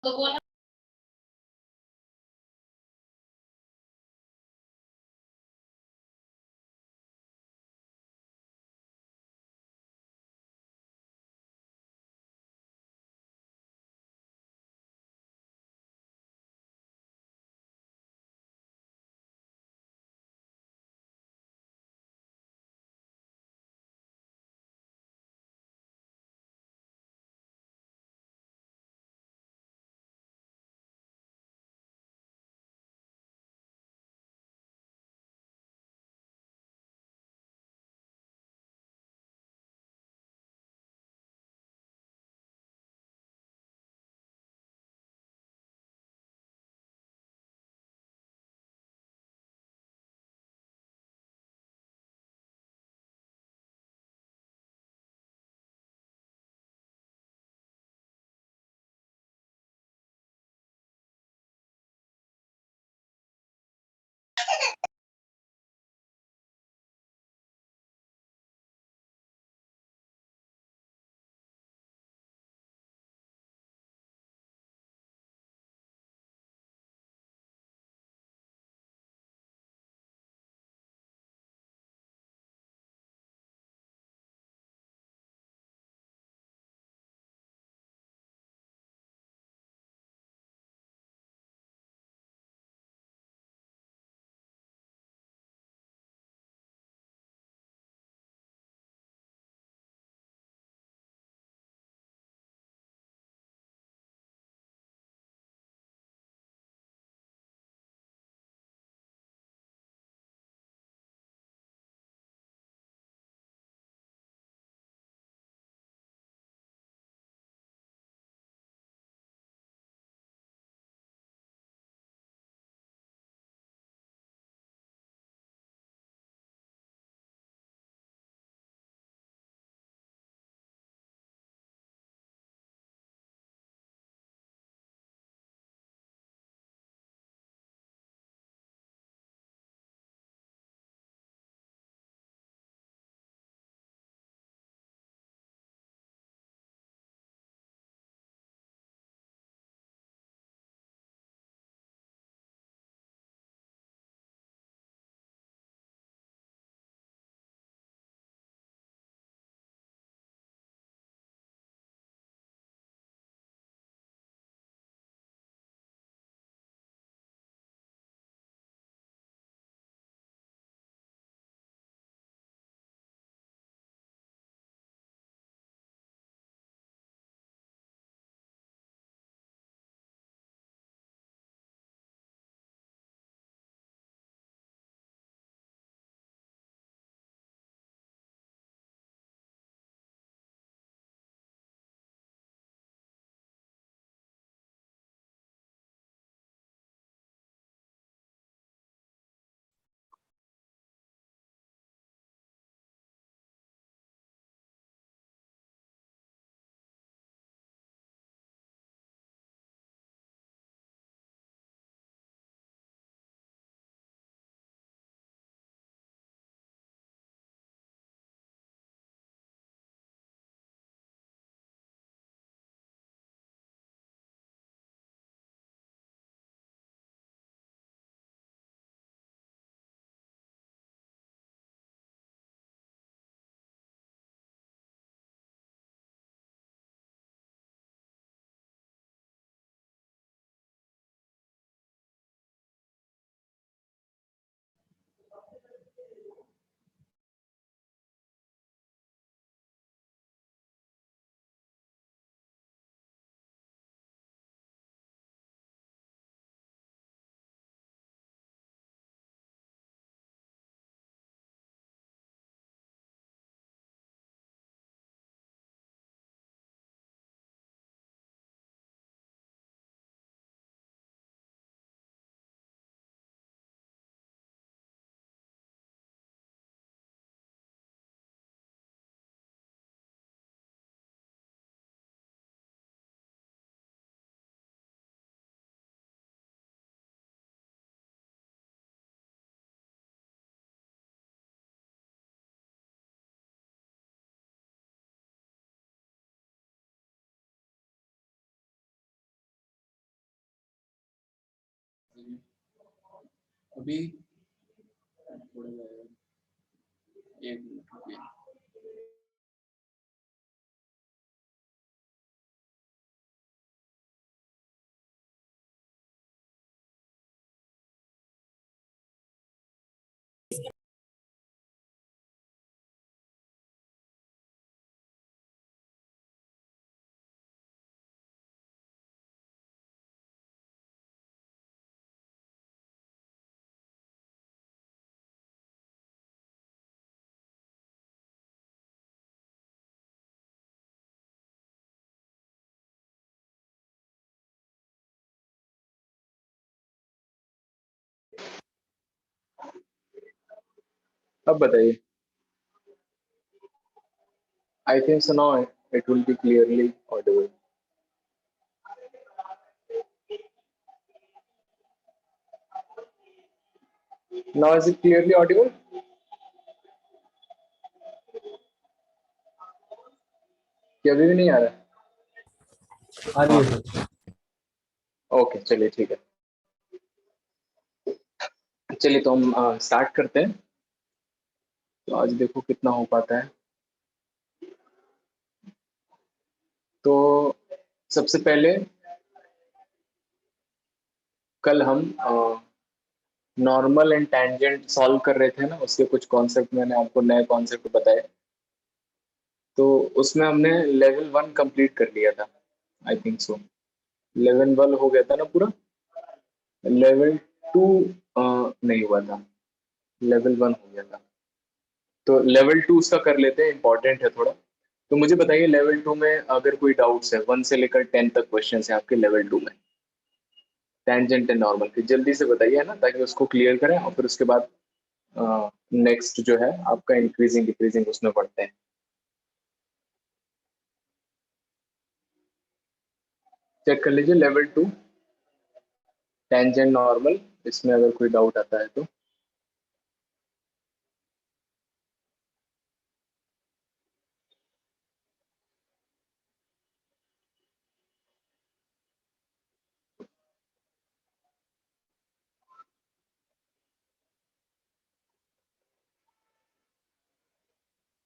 तो अभी थोड़ा एक मिनट रुकिए। अब बताइए। I think so now it will be clearly Audible. Now is it clearly Audible? क्या अभी भी नहीं आ रहा? हाँ जी सर। ओके, चलिए ठीक है। चलिए तो हम स्टार्ट करते हैं। तो आज देखो कितना हो पाता है। तो सबसे पहले कल हम नॉर्मल एंड टैंजेंट सॉल्व कर रहे थे ना, उसके कुछ कॉन्सेप्ट मैंने आपको नए कॉन्सेप्ट बताए। तो उसमें हमने लेवल 1 कंप्लीट कर लिया था, आई थिंक सो। लेवल 1 हो गया था ना पूरा। लेवल 2 नहीं हुआ था, लेवल 1 हो गया था। तो लेवल 2 उसका कर लेते हैं, इंपॉर्टेंट है थोड़ा। तो मुझे बताइए लेवल 2 में अगर कोई डाउट्स है, 1 से लेकर 10 तक क्वेश्चन है आपके लेवल 2 में, टेंजेंट एंड नॉर्मल के। जल्दी से बताइए, है ना, ताकि उसको क्लियर करें और फिर उसके बाद नेक्स्ट जो है आपका इंक्रीजिंग डिक्रीजिंग उसमें पढ़ते हैं। चेक कर लीजिए लेवल 2 टेंजेंट नॉर्मल, इसमें अगर कोई डाउट आता है तो।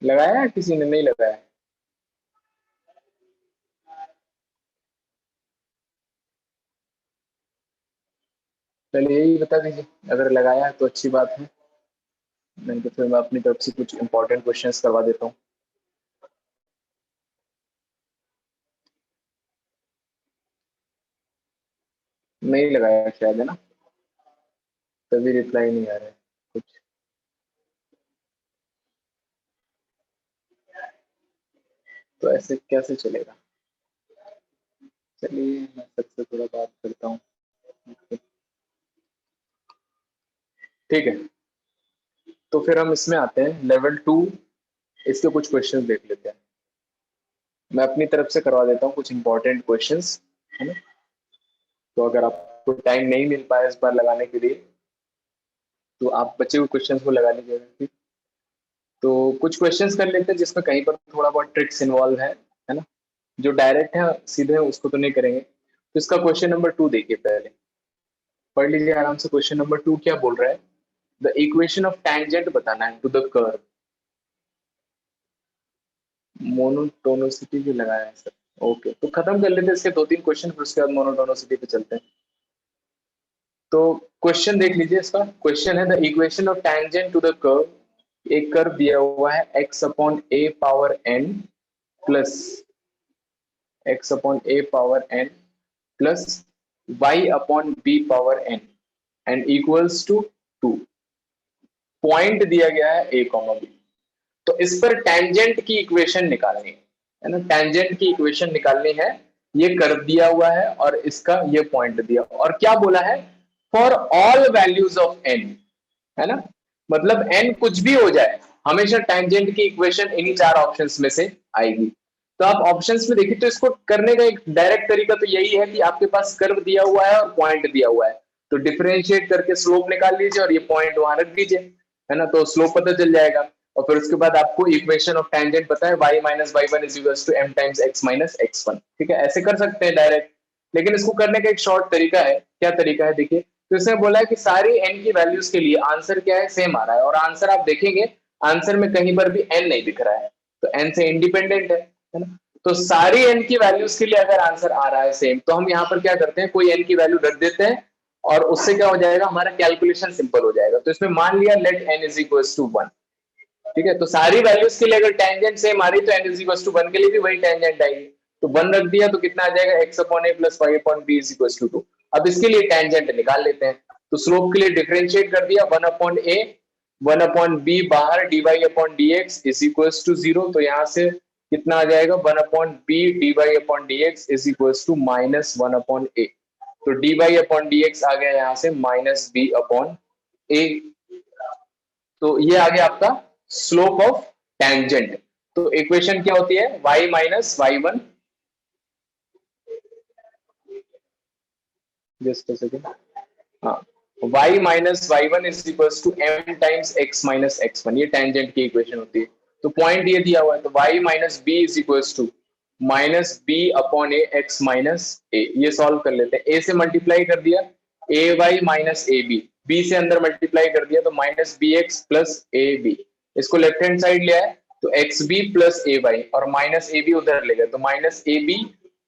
लगाया है किसी ने? नहीं लगाया? चलिए यही बता दीजिए, अगर लगाया है तो अच्छी बात है, नहीं तो फिर मैं अपनी तरफ से कुछ इंपॉर्टेंट क्वेश्चंस करवा देता हूँ। नहीं लगाया शायद, है ना, तभी रिप्लाई नहीं आ रहा है कुछ। तो ऐसे कैसे चलेगा? चलिए मैं सबसे थोड़ा बात करता हूँ। ठीक है, तो फिर हम इसमें आते हैं लेवल 2। इसके कुछ क्वेश्चन देख लेते हैं। मैं अपनी तरफ से करवा देता हूँ कुछ इंपॉर्टेंट क्वेश्चंस, है ना। तो अगर आपको टाइम नहीं मिल पाया इस बार लगाने के लिए, तो आप बचे हुए क्वेश्चंस को लगा लीजिएगा, ठीक। तो कुछ क्वेश्चंस कर लेते हैं जिसमें कहीं पर थोड़ा बहुत ट्रिक्स इन्वॉल्व है ना। जो डायरेक्ट है सीधे उसको तो नहीं करेंगे। तो इसका क्वेश्चन नंबर 2 देखिए, पहले पढ़ लीजिए आराम से। क्वेश्चन नंबर 2 क्या बोल रहा है? द इक्वेशन ऑफ टैंजेंट बताना है टू द कर्व। मोनोटोनिसिटी भी लगाया है सर। ओके, तो खत्म कर लेते हैं इसके 2-3 क्वेश्चन, फिर उसके बाद मोनोटोनिसिटी पे चलते हैं। तो क्वेश्चन देख लीजिए इसका। क्वेश्चन है the equation of tangent to the curve. एक कर्व दिया हुआ है x upon a power n plus x upon a power n plus y upon b power n and equals to 2। Point दिया गया है a कॉमा b। तो इस पर टेंजेंट की इक्वेशन निकालनी है ना, टेंजेंट की इक्वेशन निकालनी है। ये कर्व दिया हुआ है और इसका ये पॉइंट दिया, और क्या बोला है? For all values of n, है ना। मतलब n कुछ भी हो जाए, हमेशा टेंजेंट की इक्वेशन इन्हीं 4 ऑप्शंस में से आएगी। तो आप ऑप्शंस में देखिए, तो इसको करने का एक डायरेक्ट तरीका तो यही है कि आपके पास कर्व दिया हुआ है और पॉइंट दिया हुआ है, तो डिफरेंशिएट करके स्लोप निकाल लीजिए और ये पॉइंट वहां रख दीजिए, है ना। तो स्लोप पता चल जाएगा। और फिर उसके बाद आपको इक्वेशन ऑफ टेंजेंट पता है, y minus y one is equals to m times x minus x1। ठीक है, ऐसे कर सकते हैं डायरेक्ट। लेकिन इसको करने का एक शॉर्ट तरीका है। क्या तरीका है देखिए। तो इसमें बोला है कि सारी n की वैल्यूज के लिए आंसर क्या है, सेम आ रहा है। और आंसर आप देखेंगे आंसर में कहीं पर भी n नहीं दिख रहा है, तो n से इंडिपेंडेंट है ना। तो सारी n की वैल्यूज के लिए अगर आंसर आ रहा है सेम, तो हम यहाँ पर क्या करते हैं, कोई n की वैल्यू रख देते हैं और उससे क्या हो जाएगा, हमारा कैलकुलेशन सिंपल हो जाएगा। तो इसमें मान लिया let n is equal to 1, ठीक है। तो सारी वैल्यूज के लिए अगर टेंजेंट सेम आ रही तो n इज इक्वल टू 1 के लिए भी वही टेंजेंट आएगी। तो 1 रख दिया तो कितना आ जाएगा, x upon a plus y upon b is equal to 2। अब इसके लिए टेंजेंट निकाल लेते हैं। तो स्लोप के लिए डिफरेंशिएट कर दिया, 1 अपॉन a 1 अपॉन b बाहर dy upon dx is equal to 0। तो यहाँ से कितना आ जाएगा, 1 upon b dy upon dx is equal to minus 1 upon a। तो dy अपॉन dx आ गया यहाँ से माइनस b अपॉन a। तो ये आ गया आपका स्लोप ऑफ टेंजेंट। तो इक्वेशन क्या होती है, y minus y1, just a second, हाँ, y minus y1 is equal to m times x minus x1, ये टेंजेंट की इक्वेशन होती है। तो पॉइंट ये दिया हुआ है, तो y minus b is equal to minus b upon a x minus a। ये सॉल्व कर लेते हैं। a से मल्टीप्लाई कर दिया ay माइनस ab, b से अंदर मल्टीप्लाई कर दिया तो माइनस bx प्लस ab। इसको लेफ्ट हैंड साइड ले आए तो xb प्लस ay और माइनस ab उधर ले गए तो माइनस ab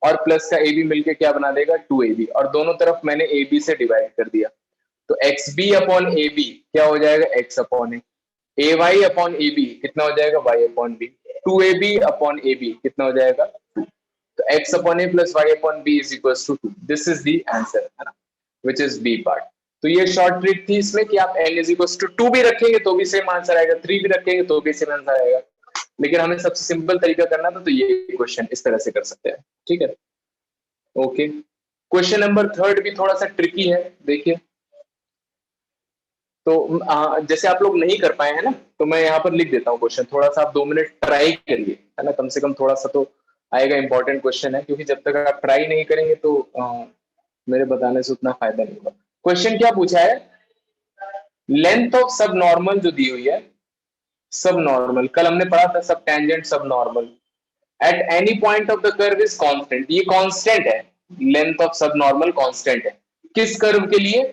और प्लस का ab मिलके क्या बना देगा 2ab, और दोनों तरफ मैंने ab से डिवाइड कर दिया। तो xb अपॉन ab क्या हो जाएगा, x upon a, ay upon ab कितना हो जाएगा, y upon b, 2ab upon ab कितना हो जाएगा 2। तो x upon a plus y upon b is equal to 2। This is the answer, है ना, विच इज बी पार्ट। तो ये शॉर्ट ट्रिक थी इसमें कि आप n इज इक्वल टू 2 भी रखेंगे तो भी सेम आंसर आएगा, 3 भी रखेंगे तो भी सेम आंसर आएगा। लेकिन हमें सबसे सिंपल तरीका करना था, तो ये क्वेश्चन इस तरह से कर सकते हैं, ठीक है। ओके, क्वेश्चन नंबर 3 भी थोड़ा सा ट्रिकी है, देखिए। तो जैसे आप लोग नहीं कर पाए हैं ना, तो मैं यहाँ पर लिख देता हूँ क्वेश्चन, थोड़ा सा आप 2 मिनट ट्राई करिए, है ना, कम से कम थोड़ा सा तो आएगा। इंपॉर्टेंट क्वेश्चन है, क्योंकि जब तक आप ट्राई नहीं करेंगे तो मेरे बताने से उतना फायदा नहीं होगा। क्वेश्चन क्या पूछा है, लेंथ ऑफ सब नॉर्मल जो दी हुई है, सब नॉर्मल कल हमने पढ़ा था, सब टेंजेंट सब normal at any point of the curve is constant. ये कांस्टेंट है, लेंथ ऑफ सब नॉर्मल कांस्टेंट है। किस कर्व के लिए,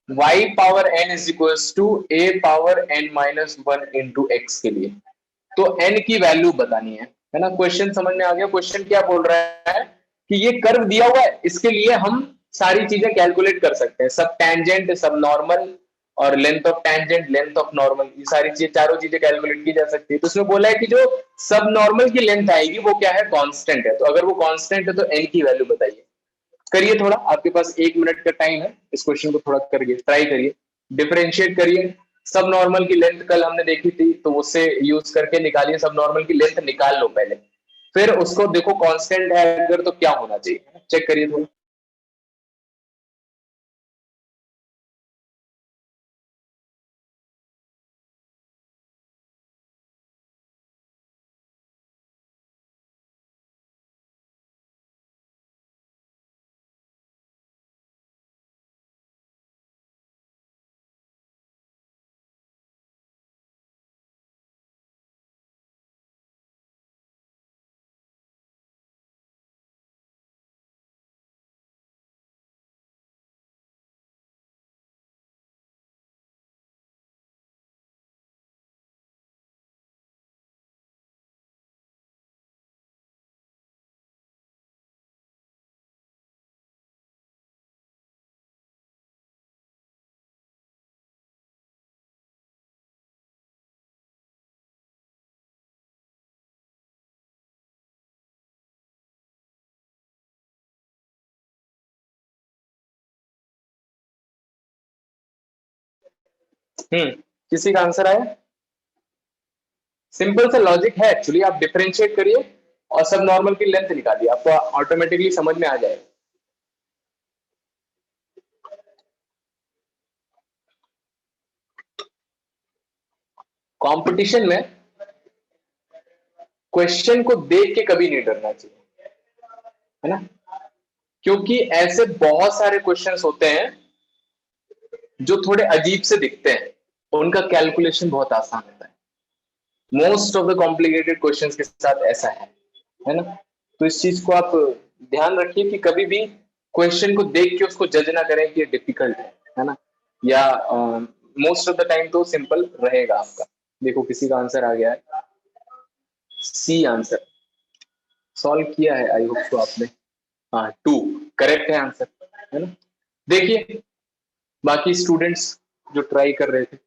y power n is equal to a power n minus 1 into x के लिए। तो n की वैल्यू बतानी है ना। क्वेश्चन समझ में आ गया। क्वेश्चन क्या बोल रहा है कि ये कर्व दिया हुआ है, इसके लिए हम सारी चीजें कैलकुलेट कर सकते हैं, सब टेंजेंट सब नॉर्मल और length of tangent length of normal, ये सारी चीजें चारों चीजें कैलकुलेट की जा सकती है। तो उसमें बोला है कि जो सब नॉर्मल की लेंथ आएगी वो क्या है, कांस्टेंट है। तो अगर वो कांस्टेंट है तो n की वैल्यू बताइए। करिए, थोड़ा आपके पास 1 मिनट का टाइम है, इस क्वेश्चन को थोड़ा करिए, ट्राई करिए, डिफरेंशिएट करिए। सब नॉर्मल की लेंथ कल हमने देखी थी, तो उससे यूज करके निकालिए, सब नॉर्मल की लेंथ निकाल लो पहले, फिर उसको देखो कांस्टेंट है अगर तो क्या होना चाहिए, चेक करिए थोड़ा। किसी का आंसर आया, सिंपल सा लॉजिक है एक्चुअली। आप डिफरेंशिएट करिए और सब नॉर्मल की लेंथ निकालिए, आपको ऑटोमेटिकली समझ में आ जाएगा। कंपटीशन में क्वेश्चन को देख के कभी नहीं डरना चाहिए, है ना, क्योंकि ऐसे बहुत सारे क्वेश्चंस होते हैं जो थोड़े अजीब से दिखते हैं, उनका कैलकुलेशन बहुत आसान होता है। Most of the complicated questions के साथ ऐसा है ना। तो इस चीज को आप ध्यान रखिए कि कभी भी क्वेश्चन को देख के उसको जज ना करें कि डिफिकल्ट है ना, या मोस्ट ऑफ द टाइम तो सिंपल रहेगा आपका। देखो किसी का आंसर आ गया है, सी आंसर सॉल्व किया है आई होप तो आपने। हाँ 2 करेक्ट है आंसर, है ना। देखिए बाकी स्टूडेंट्स जो ट्राई कर रहे थे,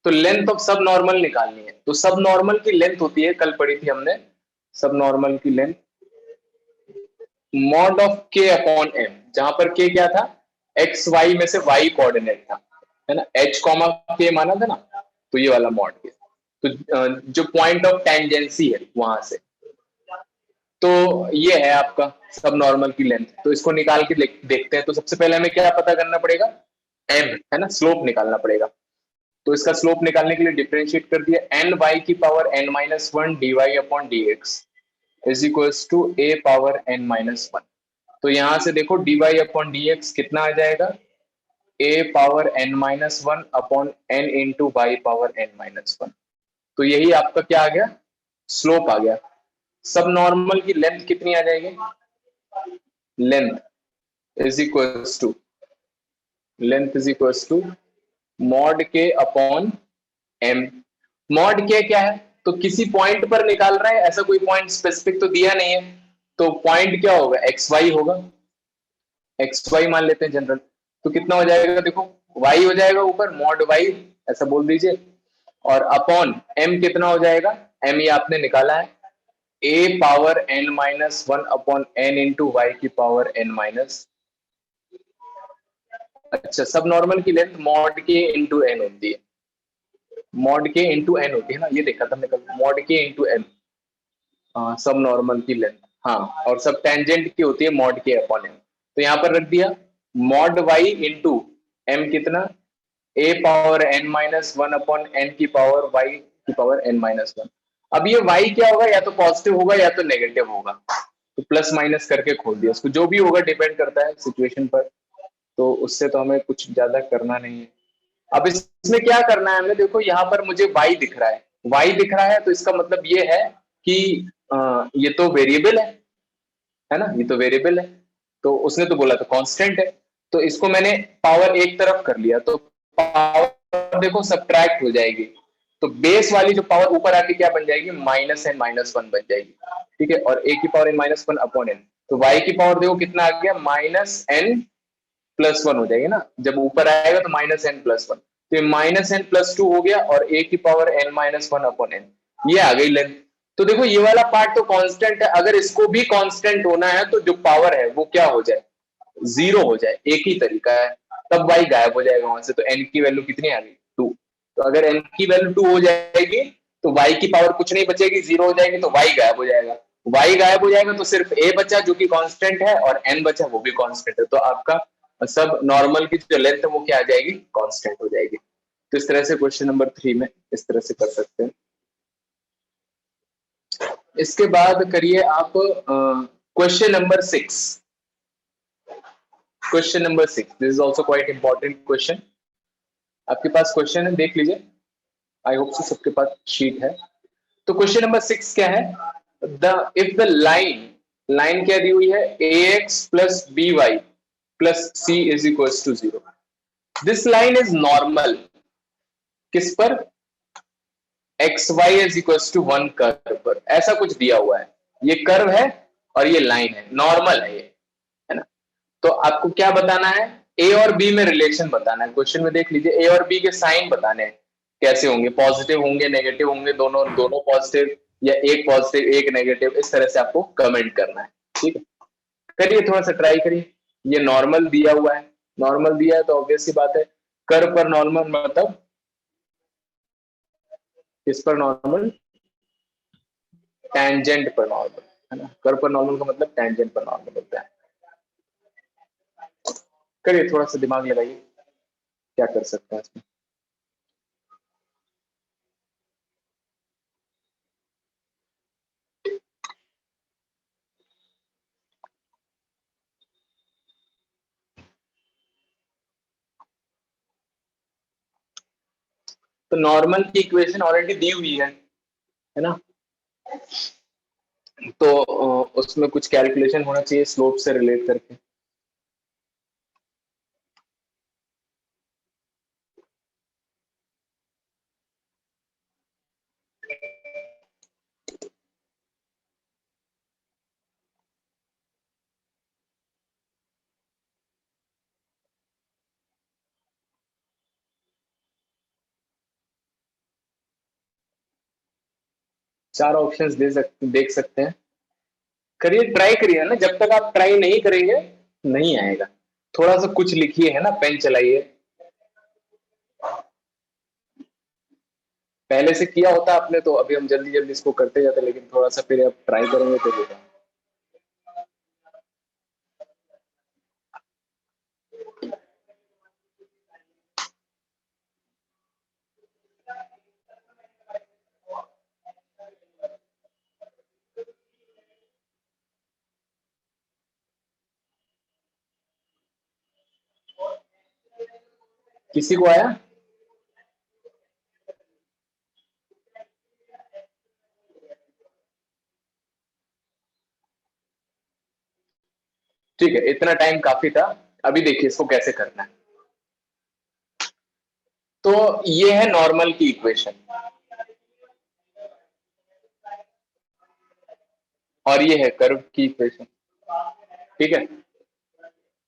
तो लेंथ ऑफ सब नॉर्मल निकालनी है। तो सब नॉर्मल की लेंथ होती है, कल पढ़ी थी हमने, सब नॉर्मल की लेंथ मॉड ऑफ के अपॉन एम, जहां पर के क्या था, एक्स वाई में से वाई कोऑर्डिनेट था, है ना, एच कॉमा के माना था ना, तो ये वाला मॉड के। तो जो पॉइंट ऑफ टेंजेंसी है वहां से, तो ये है आपका सब नॉर्मल की लेंथ। तो इसको निकाल के देखते हैं। तो सबसे पहले हमें क्या पता करना पड़ेगा, एम, है ना, स्लोप निकालना पड़ेगा। तो इसका स्लोप निकालने के लिए डिफरेंशिएट कर दिया, एन वाई की power N minus one d y upon d x is equals to A power N minus one. तो यहां से देखो d y upon d x कितना आ जाएगा, a power N minus one upon N into y power N minus one. तो यही आपका क्या आ गया, स्लोप आ गया। सब नॉर्मल की लेंथ कितनी आ जाएगी, length is equals to, length is equals to mod K upon M. Mod K क्या है, तो किसी पॉइंट पर निकाल रहा है, ऐसा कोई पॉइंट स्पेसिफिक तो दिया नहीं है, तो पॉइंट क्या होगा, एक्स वाई होगा, एक्स वाई मान लेते हैं जनरल। तो कितना हो जाएगा, देखो वाई हो जाएगा ऊपर, मॉड वाई ऐसा बोल दीजिए, और अपॉन एम कितना हो जाएगा, एम ये आपने निकाला है, A power N minus one upon N into Y की पावर एन माइनस। अच्छा, सब नॉर्मल की लेंथ मॉड के इंटू एन होती है, मॉड के इंटू एन होती है ना, ये देखा था हमने कल, मॉड के इंटू एन, हाँ सब नॉर्मल की लेंथ, हाँ, और सब टेंजेंट की होती है मॉड के अपॉन एम। तो यहां पर रख दिया मॉड वाई इंटू एम कितना, A power N minus one upon N की पावर वाई की पावर एन माइनस वन। अब ये वाई क्या होगा, या तो पॉजिटिव होगा या तो नेगेटिव होगा, तो प्लस माइनस करके खोल दिया उसको, जो भी होगा डिपेंड करता है सिचुएशन पर, तो उससे तो हमें कुछ ज्यादा करना नहीं है। अब इसमें क्या करना है हमें, देखो यहाँ पर मुझे y दिख रहा है, y दिख रहा है, तो इसका मतलब ये है कि ये तो वेरिएबल है ना, ये तो वेरिएबल है, तो उसने तो बोला था कांस्टेंट है, तो इसको मैंने पावर एक तरफ कर लिया, तो पावर देखो सब्ट्रैक्ट हो जाएगी, तो बेस वाली जो पावर ऊपर आके क्या बन जाएगी, माइनस एन माइनस वन बन जाएगी, ठीक है, और ए की power N minus one upon N. तो y की पावर देखो कितना आ गया, माइनस एन प्लस वन हो जाएगी ना, जब ऊपर आएगा तो माइनस एन प्लस वन, तो ये माइनस एन प्लस टू हो गया, और ए की power N minus one upon N, ये आ गई लेंथ। तो देखो ये वाला पार्ट तो कांस्टेंट है, अगर इसको भी कांस्टेंट होना है तो जो पावर है वो क्या हो जाए, जीरो हो जाए, एक ही तरीका है, तब वाई गायब हो जाएगा वहां से। तो एन की वैल्यू कितनी आ गई, टू। तो अगर एन की वैल्यू टू हो जाएगी तो वाई की पावर कुछ नहीं बचेगी, जीरो हो जाएगी, तो वाई गायब हो जाएगा। वाई गायब हो जाएगा तो सिर्फ ए बचा जो कि कांस्टेंट है, और एन बचा वो भी कांस्टेंट है, तो आपका सब नॉर्मल की जो लेंथ है वो क्या आ जाएगी, कांस्टेंट हो जाएगी। तो इस तरह से क्वेश्चन नंबर 3 में इस तरह से कर सकते हैं। इसके बाद करिए आप question number 6। Question number 6, this is also quite important question. आपके पास क्वेश्चन है, देख लीजिए, आई होप से सबके पास शीट है। तो क्वेश्चन नंबर 6 क्या है, the if the line, line क्या दी हुई है, ax plus by plus c is equal to 0, this line is normal किस पर, X Y is equal to one curve पर, ऐसा कुछ दिया हुआ है, ये कर्व है और ये लाइन है, नॉर्मल है ये, है ना। तो आपको क्या बताना है, ए और बी में रिलेशन बताना है। क्वेश्चन में देख लीजिए, ए और बी के साइन बताने हैं, कैसे होंगे, पॉजिटिव होंगे, नेगेटिव होंगे, दोनों दोनों पॉजिटिव, या एक पॉजिटिव एक नेगेटिव, इस तरह से आपको कमेंट करना है, ठीक है। करिए थोड़ा सा ट्राई करिए। ये नॉर्मल दिया हुआ है, नॉर्मल दिया है तो ऑब्वियस सी बात है, कर्व पर नॉर्मल मतलब किस पर नॉर्मल, टेंजेंट पर नॉर्मल, है ना, कर्व पर नॉर्मल का मतलब टेंजेंट पर नॉर्मल होता है। करिए थोड़ा सा दिमाग लगाइए, क्या कर सकते हैं इसमें। तो नॉर्मल की इक्वेशन ऑलरेडी दी हुई है ना, तो उसमें कुछ कैलकुलेशन होना चाहिए स्लोप से रिलेट करके। 4 ऑप्शंस देख सकते हैं। करिए, ट्राई करिए ना, जब तक आप ट्राई नहीं करेंगे नहीं आएगा। थोड़ा सा कुछ लिखिए, है ना, पेन चलाइए। पहले से किया होता आपने तो अभी हम जल्दी जल्दी इसको करते जाते, लेकिन थोड़ा सा फिर आप ट्राई करेंगे तो होगा। किसी को आया? ठीक है, इतना टाइम काफी था। अभी देखिए इसको कैसे करना है। तो ये है नॉर्मल की इक्वेशन और ये है कर्व की इक्वेशन। ठीक है,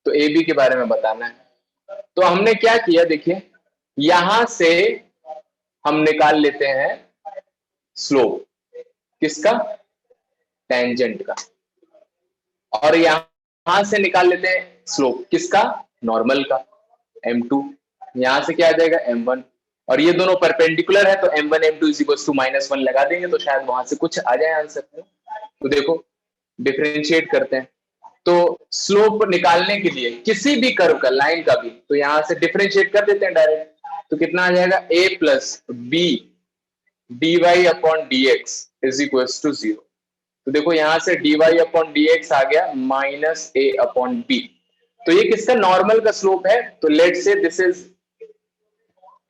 तो ए बी के बारे में बताना है। तो हमने क्या किया, देखिए यहां से हम निकाल लेते हैं स्लोप किसका, टेंजेंट का, और यहां से निकाल लेते हैं स्लोप किसका, नॉर्मल का, m2। यहां से क्या आ जाएगा, m1। और ये दोनों परपेंडिकुलर है तो m1 m2 -1 लगा देंगे तो शायद वहां से कुछ आ जाए आंसर। तो देखो डिफरेंशिएट करते हैं, तो स्लोप निकालने के लिए किसी भी कर्व का, लाइन का भी, तो यहां से डिफरेंशिएट कर देते हैं डायरेक्ट। तो कितना आ जाएगा, a plus B dy upon dx is equal to 0। तो देखो यहां से dy अपॉन dx आ गया माइनस a अपॉन बी। तो ये किसका, नॉर्मल का स्लोप है। तो लेट से दिस इज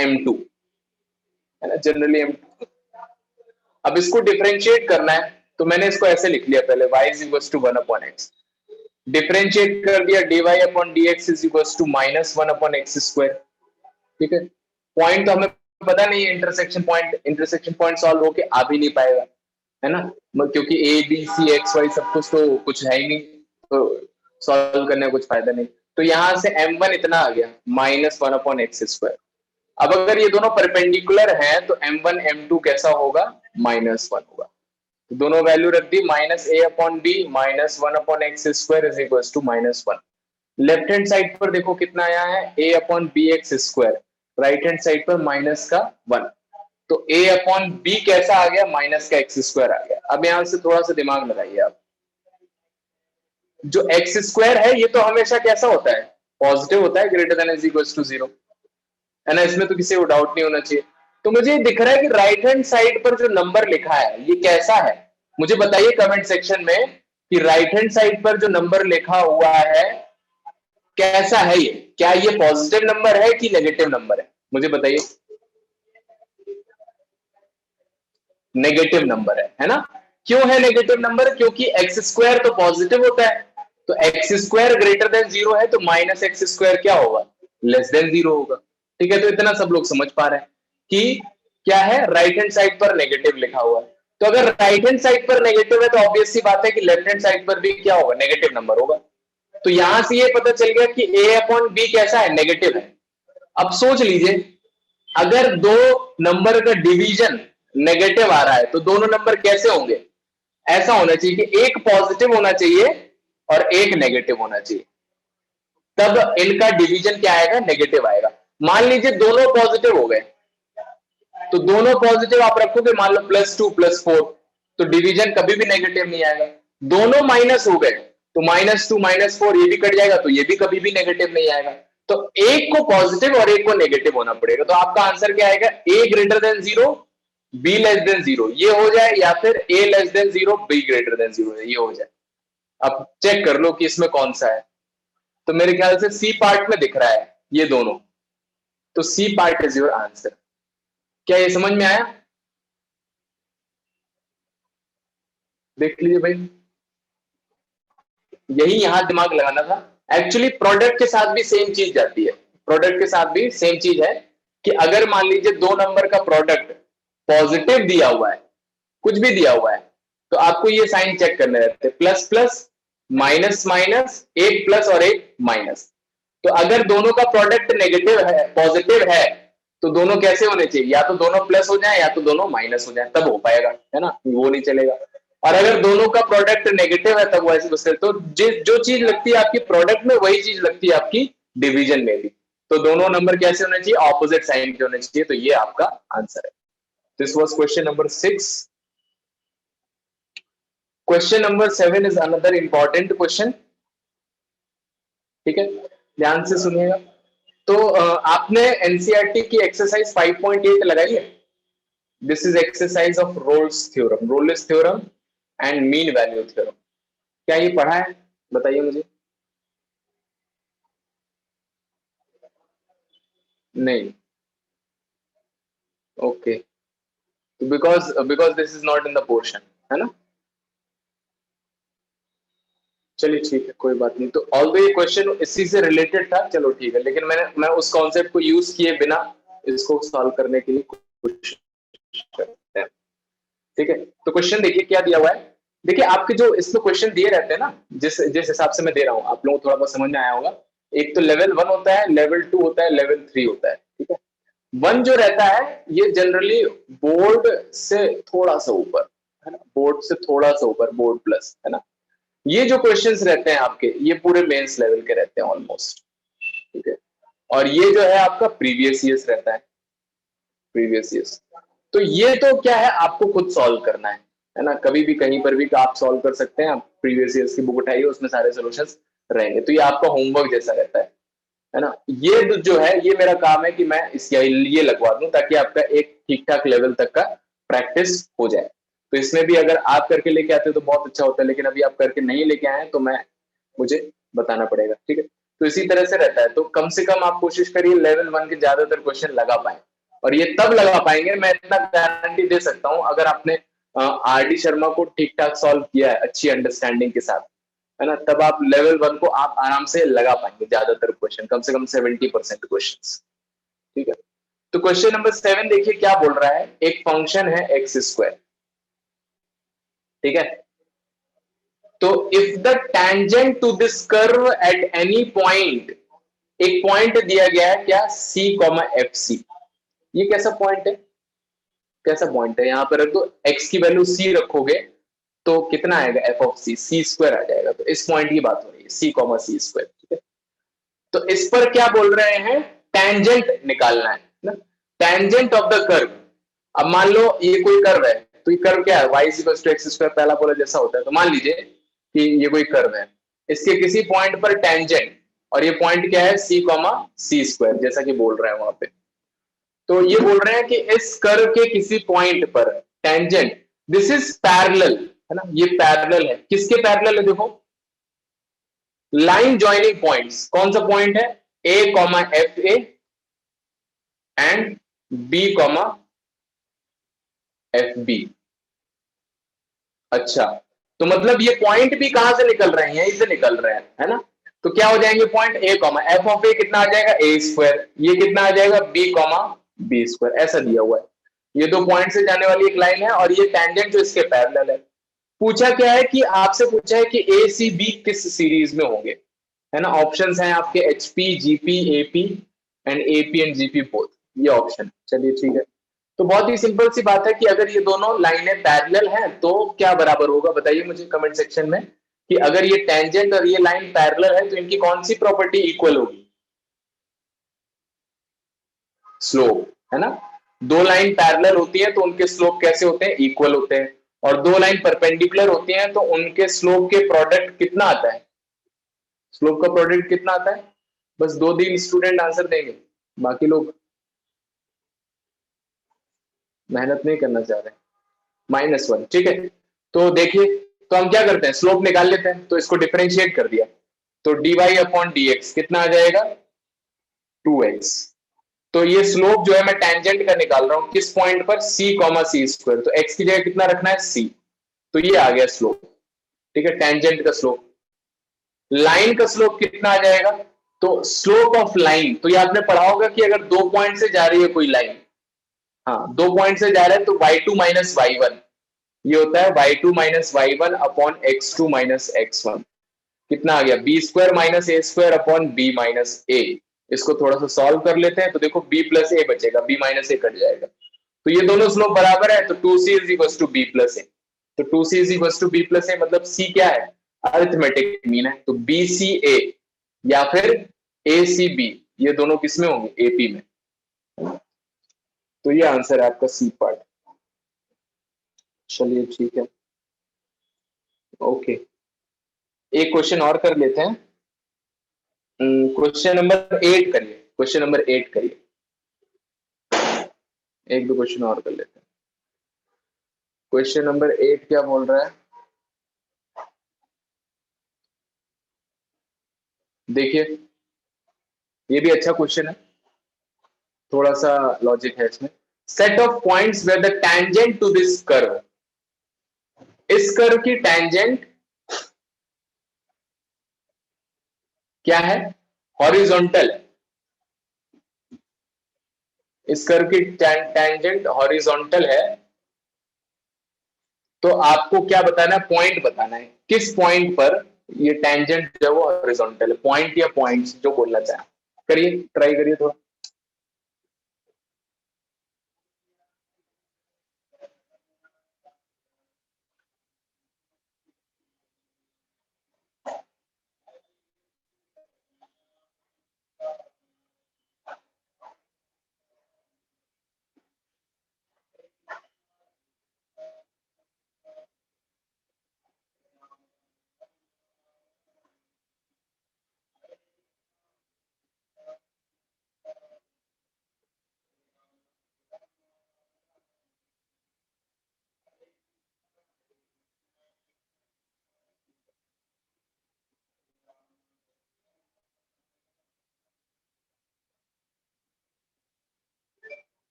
m2, है ना, जनरली m2। अब इसको डिफरेंशिएट करना है तो मैंने इसको ऐसे लिख लिया पहले, y is equal to 1 upon x। Differentiate कर दिया, dy upon dx is equal to -1 upon x square. ठीक है, पॉइंट तो हमें पता नहीं है, इंटरसेक्शन पॉइंट सॉल्व होके आ भी नहीं पाएगा, है ना, क्योंकि A B C X Y सब कुछ तो कुछ है ही नहीं, तो सॉल्व करने का कुछ फायदा नहीं। तो यहां से m1 इतना आ गया -1 अपॉन एक्स स्क्वायर। अब अगर ये दोनों परपेंडिकुलर हैं तो m1 m2 कैसा होगा, -1 होगा। तो दोनों वैल्यू रख दी, -a upon B -1 upon X square is equal to -1। Left hand side पर देखो कितना आया है, a upon B X square, right hand side पर माइनस का 1। तो a अपॉन बी कैसा आ गया, माइनस का एक्स स्क्वायर आ गया। अब यहां से थोड़ा सा दिमाग लगाइए आप, जो एक्स स्क्वायर है ये तो हमेशा कैसा होता है, पॉजिटिव होता है, greater than is equal to 0, है ना, इसमें तो किसी को डाउट नहीं होना चाहिए। तो मुझे दिख रहा है कि राइट हैंड साइड पर जो नंबर लिखा है ये कैसा है, मुझे बताइए कमेंट सेक्शन में कि राइट हैंड साइड पर जो नंबर लिखा हुआ है कैसा है ये, क्या ये पॉजिटिव नंबर है कि नेगेटिव नंबर है, मुझे बताइए। नेगेटिव नंबर है ना। क्यों है नेगेटिव नंबर, क्योंकि एक्स स्क्वायर तो पॉजिटिव होता है, तो एक्स स्क्वायर ग्रेटर देन 0 है तो माइनस एक्स स्क्वायर क्या होगा, लेस देन 0 होगा। ठीक है, तो इतना सब लोग समझ पा रहे हैं कि क्या है, राइट हैंड साइड पर नेगेटिव लिखा हुआ है। तो अगर राइट हैंड साइड पर नेगेटिव है तो ऑब्वियस सी बात है कि लेफ्ट हैंड साइड पर भी क्या होगा, नेगेटिव नंबर होगा। तो यहां से ये पता चल गया कि a अपॉन बी कैसा है, नेगेटिव है। अब सोच लीजिए, अगर दो नंबर का डिवीजन नेगेटिव आ रहा है तो दोनों नंबर कैसे होंगे, ऐसा होना चाहिए कि एक पॉजिटिव होना चाहिए और एक नेगेटिव होना चाहिए, तब इनका डिवीजन क्या आएगा, नेगेटिव आएगा। मान लीजिए दोनों पॉजिटिव हो गए, तो दोनों पॉजिटिव आप रखोगे, मान लो +2 +4, तो डिवीजन कभी भी नेगेटिव नहीं आएगा। दोनों माइनस हो गए तो -2 -4 ये भी कट जाएगा तो ये भी कभी भी नेगेटिव नहीं आएगा। तो एक को पॉजिटिव और एक को नेगेटिव होना पड़ेगा। तो आपका आंसर क्या आएगा, a greater than 0 b less than 0 ये हो जाए, या फिर a less than 0 b greater than 0 ये हो जाए। अब चेक कर लो कि इसमें कौन सा है। तो मेरे ख्याल से सी पार्ट में दिख रहा है ये दोनों, तो C part is your answer. क्या ये समझ में आया, देख लीजिए भाई, यही यहां दिमाग लगाना था। एक्चुअली प्रोडक्ट के साथ भी सेम चीज जाती है, प्रोडक्ट के साथ भी सेम चीज है कि अगर मान लीजिए दो नंबर का प्रोडक्ट पॉजिटिव दिया हुआ है, कुछ भी दिया हुआ है, तो आपको ये साइन चेक करने रहते हैं, प्लस प्लस माइनस माइनस, एक प्लस और एक माइनस। तो अगर दोनों का प्रोडक्ट नेगेटिव है, पॉजिटिव है, तो दोनों कैसे होने चाहिए, या तो दोनों प्लस हो जाए या तो दोनों माइनस हो जाए, तब हो पाएगा, है ना, वो नहीं चलेगा। और अगर दोनों का प्रोडक्ट नेगेटिव है तब वैसे बस, तो जो चीज लगती है आपकी प्रोडक्ट में वही चीज लगती है आपकी डिवीजन में भी। तो दोनों नंबर कैसे होने चाहिए, ऑपोजिट साइन के होने चाहिए। तो ये आपका आंसर है। This was question number 6। Question number 7 is another important question. ठीक है, ध्यान से सुनिएगा। तो आपने एनसीईआरटी की एक्सरसाइज 5.8 लगाई है। This is exercise of Rolle's theorem and mean value theorem. क्या ये पढ़ा है, बताइए मुझे। नहीं, okay, because because this is not in the portion, है ना। चलिए ठीक है, कोई बात नहीं। तो ऑल ये क्वेश्चन इसी से रिलेटेड था, चलो ठीक है, लेकिन मैं उस कॉन्सेप्ट को यूज किए बिना इसको सॉल्व करने के लिए कोशिश करते हैं। ठीक है, तो क्वेश्चन देखिए क्या दिया हुआ है। देखिए आपके जो इसमें क्वेश्चन दिए रहते हैं ना, जिस जिस हिसाब से मैं दे रहा हूँ, आप लोगों को थोड़ा बहुत समझ में आया होगा। एक तो लेवल 1 होता है, लेवल 2 होता है, लेवल 3 होता है। ठीक है, 1 जो रहता है ये जनरली बोर्ड से थोड़ा सा ऊपर, है ना, बोर्ड से थोड़ा सा ऊपर, बोर्ड प्लस, है ना। ये जो क्वेश्चंस रहते हैं आपके, ये पूरे मेंस लेवल के रहते हैं ऑलमोस्ट। ठीक है, और ये जो है आपका प्रीवियस ईयर्स रहता है, प्रीवियस ईयर्स। तो ये तो क्या है, आपको खुद सॉल्व करना है ना। कभी भी कहीं पर भी आप सॉल्व कर सकते हैं। आप प्रीवियस ईयर्स की बुक उठाइए, उसमें सारे सॉल्यूशंस रहेंगे। तो ये आपका होमवर्क जैसा रहता है ना। ये जो है, ये मेरा काम है कि मैं इस ये लगवा दूं ताकि आपका एक ठीक ठाक लेवल तक का प्रैक्टिस हो जाए। तो इसमें भी अगर आप करके लेके आते हो तो बहुत अच्छा होता है, लेकिन अभी आप करके नहीं लेके आए हैं तो मुझे बताना पड़ेगा। ठीक है, तो इसी तरह से रहता है। तो कम से कम आप कोशिश करिए लेवल 1 के ज्यादातर क्वेश्चन लगा पाए। और ये तब लगा पाएंगे, मैं इतना गारंटी दे सकता हूं, अगर आपने आर डी शर्मा को ठीक ठाक सॉल्व किया है अच्छी अंडरस्टैंडिंग के साथ, है ना, तब आप लेवल 1 को आप आराम से लगा पाएंगे ज्यादातर क्वेश्चन, कम से कम 70% क्वेश्चन। ठीक है, तो क्वेश्चन नंबर 7 देखिए क्या बोल रहा है। एक फंक्शन है एक्स स्क्वायर, ठीक है। तो if the tangent to this curve at any point, एक पॉइंट दिया गया है क्या, सी कॉमा एफ सी। ये कैसा पॉइंट है, कैसा पॉइंट है, यहां पर तो एक्स की वैल्यू सी रखोगे तो कितना आएगा, F of C, C square आ जाएगा। तो इस पॉइंट की बात हो रही है, सी कॉमा सी स्क्वायर। ठीक है, तो इस पर क्या बोल रहे हैं, टेंजेंट निकालना है ना, टेंजेंट ऑफ द कर्व। अब मान लो ये कोई कर्व है, तो ये कर्व क्या है, y equals to X square, पहला बोला जैसा होता है। तो मान लीजिए कि ये कोई कर्व है, इसके किसी पॉइंट पर टेंजेंट, और ये पॉइंट क्या है, c कॉमा सी स्क्वायर, जैसा कि बोल रहे हैं वहां पे। तो ये बोल रहे हैं कि इस कर्व के किसी पॉइंट पर टेंजेंट, दिस इज पैरेलल, है ना, ये पैरेलल है। किसके पैरेलल है, देखो लाइन ज्वाइनिंग पॉइंट्स, कौन सा पॉइंट है, a comma F A and b comma F B. अच्छा, तो मतलब ये पॉइंट भी कहां से निकल रहे हैं, यहीं से निकल रहे हैं, है ना। तो क्या हो जाएंगे point, a comma F of A कितना आ जाएगा, a स्क्वायर, ये कितना आ जाएगा, b कॉमा बी स्क्वायर, ऐसा दिया हुआ है। ये दो पॉइंट से जाने वाली एक लाइन है, और ये टेंजेंट जो इसके पैरेलल है। पूछा क्या है कि आपसे पूछा है कि ए सी बी किस सीरीज में होंगे, है ना। ऑप्शंस हैं आपके H P, GP, AP and AP and GP both, ये ऑप्शन। चलिए ठीक है, तो बहुत ही सिंपल सी बात है कि अगर ये दोनों लाइनें पैरेलल हैं तो क्या बराबर होगा, बताइए मुझे कमेंट सेक्शन में, कि अगर ये टेंजेंट और ये लाइन पैरेलल है तो इनकी कौन सी प्रॉपर्टी इक्वल होगी, स्लोप, है ना। दो लाइन पैरेलल होती है तो उनके स्लोप कैसे होते हैं, इक्वल होते हैं। और दो लाइन परपेंडिकुलर होती हैं तो उनके स्लोप के प्रोडक्ट कितना आता है, स्लोप का प्रोडक्ट कितना आता है। बस 2-3 स्टूडेंट आंसर देंगे, बाकी लोग मेहनत नहीं करना चाह रहे। -1, ठीक है। तो देखिए, तो हम क्या करते हैं, स्लोप निकाल लेते हैं। तो इसको डिफरेंशिएट कर दिया, तो dy अपॉन dx कितना आ जाएगा, 2x। तो ये स्लोप जो है मैं टेंजेंट का निकाल रहा हूं, किस पॉइंट पर, c कॉमा सी स्क्वायर। तो x की जगह कितना रखना है, c। तो ये आ गया स्लोप, ठीक है, टेंजेंट का स्लोप। लाइन का स्लोप कितना आ जाएगा, तो स्लोप ऑफ लाइन, तो ये आपने पढ़ा होगा कि अगर 2 पॉइंट से जा रही है कोई लाइन, हाँ 2 पॉइंट से जा रहा है, तो y2 माइनस y1, ये होता है y2 minus y1 upon x2 minus x1। कितना आ गया, बी स्क्वायर माइनस ए स्क्वायर अपॉन बी माइनस ए। इसको थोड़ा सा सॉल्व कर लेते हैं, तो देखो b प्लस ए बचेगा, b माइनस ए कट जाएगा, तो ये दोनों स्लोप बराबर है, तो 2c is equal to b plus A. तो 2c is equal to b plus A मतलब c क्या है, अरिथमेटिक मीन है, तो बी सी ए या फिर ए सी बी, ये दोनों किसमें होंगे, एपी में। तो ये आंसर है आपका सी पार्ट। चलिए ठीक है, ओके, एक क्वेश्चन और कर लेते हैं। क्वेश्चन नंबर 8 करिए, क्वेश्चन नंबर 8 करिए, एक दो क्वेश्चन और कर लेते हैं। क्वेश्चन नंबर 8 क्या बोल रहा है, देखिए, ये भी अच्छा क्वेश्चन है, थोड़ा सा लॉजिक है इसमें। Set of points where the tangent to this curve, इस कर्व की टैंजेंट क्या है, हॉरिजॉन्टल, इस कर्व की टैंजेंट हॉरिजॉन्टल है, तो आपको क्या बताना है, पॉइंट बताना है, किस पॉइंट पर ये टैंजेंट जो है वो हॉरिजॉन्टल है, पॉइंट या पॉइंट्स जो बोलना चाहे, करिए, ट्राई करिए थोड़ा।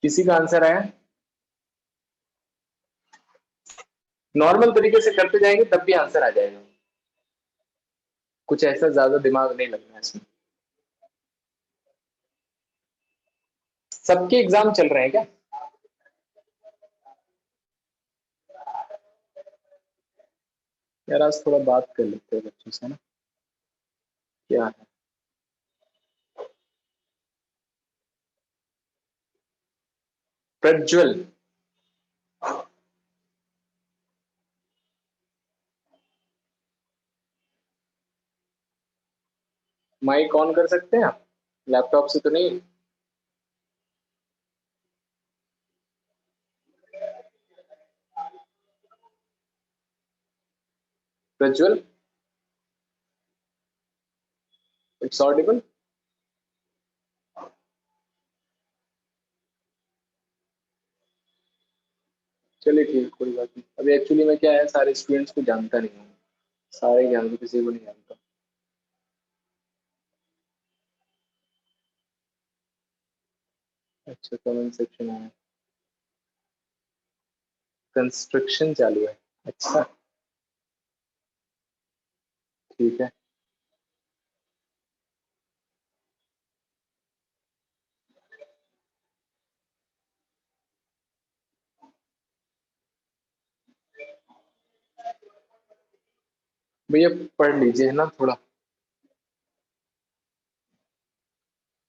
किसी का आंसर आया, नॉर्मल तरीके से करते जाएंगे तब भी आंसर आ जाएगा, कुछ ऐसा ज्यादा दिमाग नहीं लगना है इसमें। सबके एग्जाम चल रहे हैं क्या, यार आज थोड़ा बात कर लेते हैं बच्चों से ना, क्या है, प्रज्वल, माइक ऑन कर सकते हैं आप, लैपटॉप से तो नहीं, प्रज्वल, इट्स ऑडिबल। चलिए ठीक, कोई बात नहीं, अभी एक्चुअली में क्या है, सारे स्टूडेंट्स को जानता नहीं हूँ, सारे ज्ञान को किसी को नहीं जानता। अच्छा, कमेंट सेक्शन है, कंस्ट्रक्शन चालू है, अच्छा ठीक है। भैया पढ़ लीजिए है ना थोड़ा,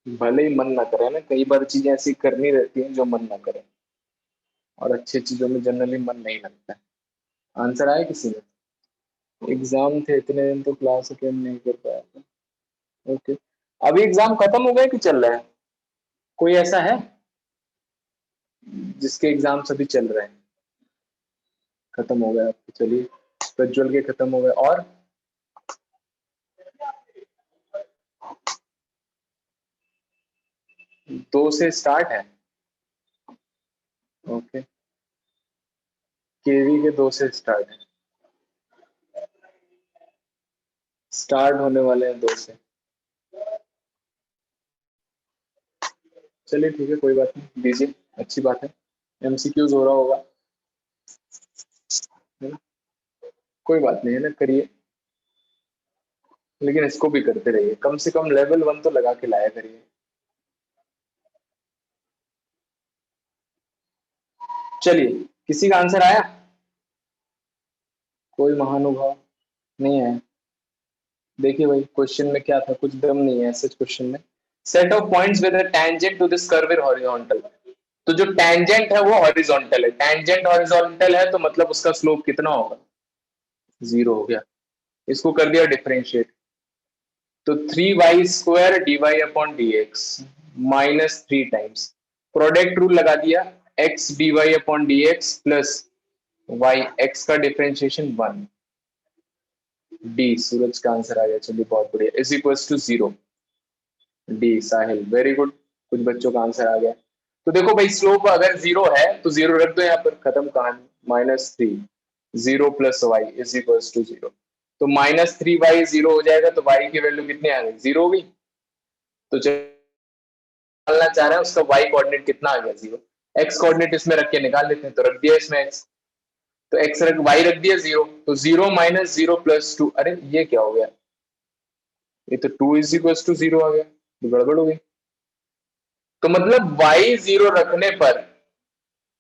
भले ही मन ना करे ना, कई बार चीजें ऐसी करनी रहती हैं जो मन ना करे, और अच्छी चीजों में जनरली मन नहीं लगता है। आंसर आया किसी में, एग्जाम थे इतने दिन तो क्लास अटेंड नहीं कर पाया था, ओके। अभी एग्जाम खत्म हो गए कि चल रहा है, कोई ऐसा है जिसके एग्जाम सभी चल रहे हैं, खत्म हो गया आपके, चलिए, प्रज्वल के खत्म हो गए, और 2 से स्टार्ट है, ओके, केवी के 2 से स्टार्ट है, स्टार्ट होने वाले हैं 2 से, चलिए ठीक है, कोई बात नहीं, दीजिए, अच्छी बात है, एमसीक्यूज हो रहा होगा, है ना, कोई बात नहीं है ना, करिए, लेकिन इसको भी करते रहिए, कम से कम लेवल 1 तो लगा के लाया करिए। चलिए, किसी का आंसर आया, कोई महानुभाव नहीं है। देखिए भाई क्वेश्चन में क्या था, कुछ दम नहीं है ऐसे क्वेश्चन में। Set of points with tangent to this curve is horizontal. तो जो टेंजेंट है वो हॉरिजॉन्टल है, टेंजेंट हॉरिजॉन्टल है तो मतलब उसका स्लोप कितना होगा, 0 हो गया। इसको कर दिया डिफरेंशिएट, तो 3y² dy upon dx minus 3 times product rule लगा दिया, x dy upon dx plus y x का डिफरेंशिएशन 1 डी, सूरज का आंसर आ गया, चलिए बहुत बढ़िया, is equal to 0 D. Sahil very good, कुछ बच्चों का आंसर आ गया। तो देखो भाई स्लोप अगर 0 है तो 0 रख दो यहाँ पर, खत्म कहानी। -3 0 plus Y is equal to 0, तो -3y 0 हो जाएगा, तो y की वैल्यू कितनी आ गई, 0 होगी। तो निकालना चाह रहे हैं उसका y कोऑर्डिनेट कितना आ गया, 0। x कोऑर्डिनेट इसमें रख के निकाल लेते हैं, तो रख दिया इसमें x, तो x रख y रख दिया 0, तो 0 - 0 + 2, अरे ये क्या हो गया, ये तो 2 इज इक्वल टू 0 आ गया, तो गड़बड़ हो गई। तो मतलब y 0 रखने पर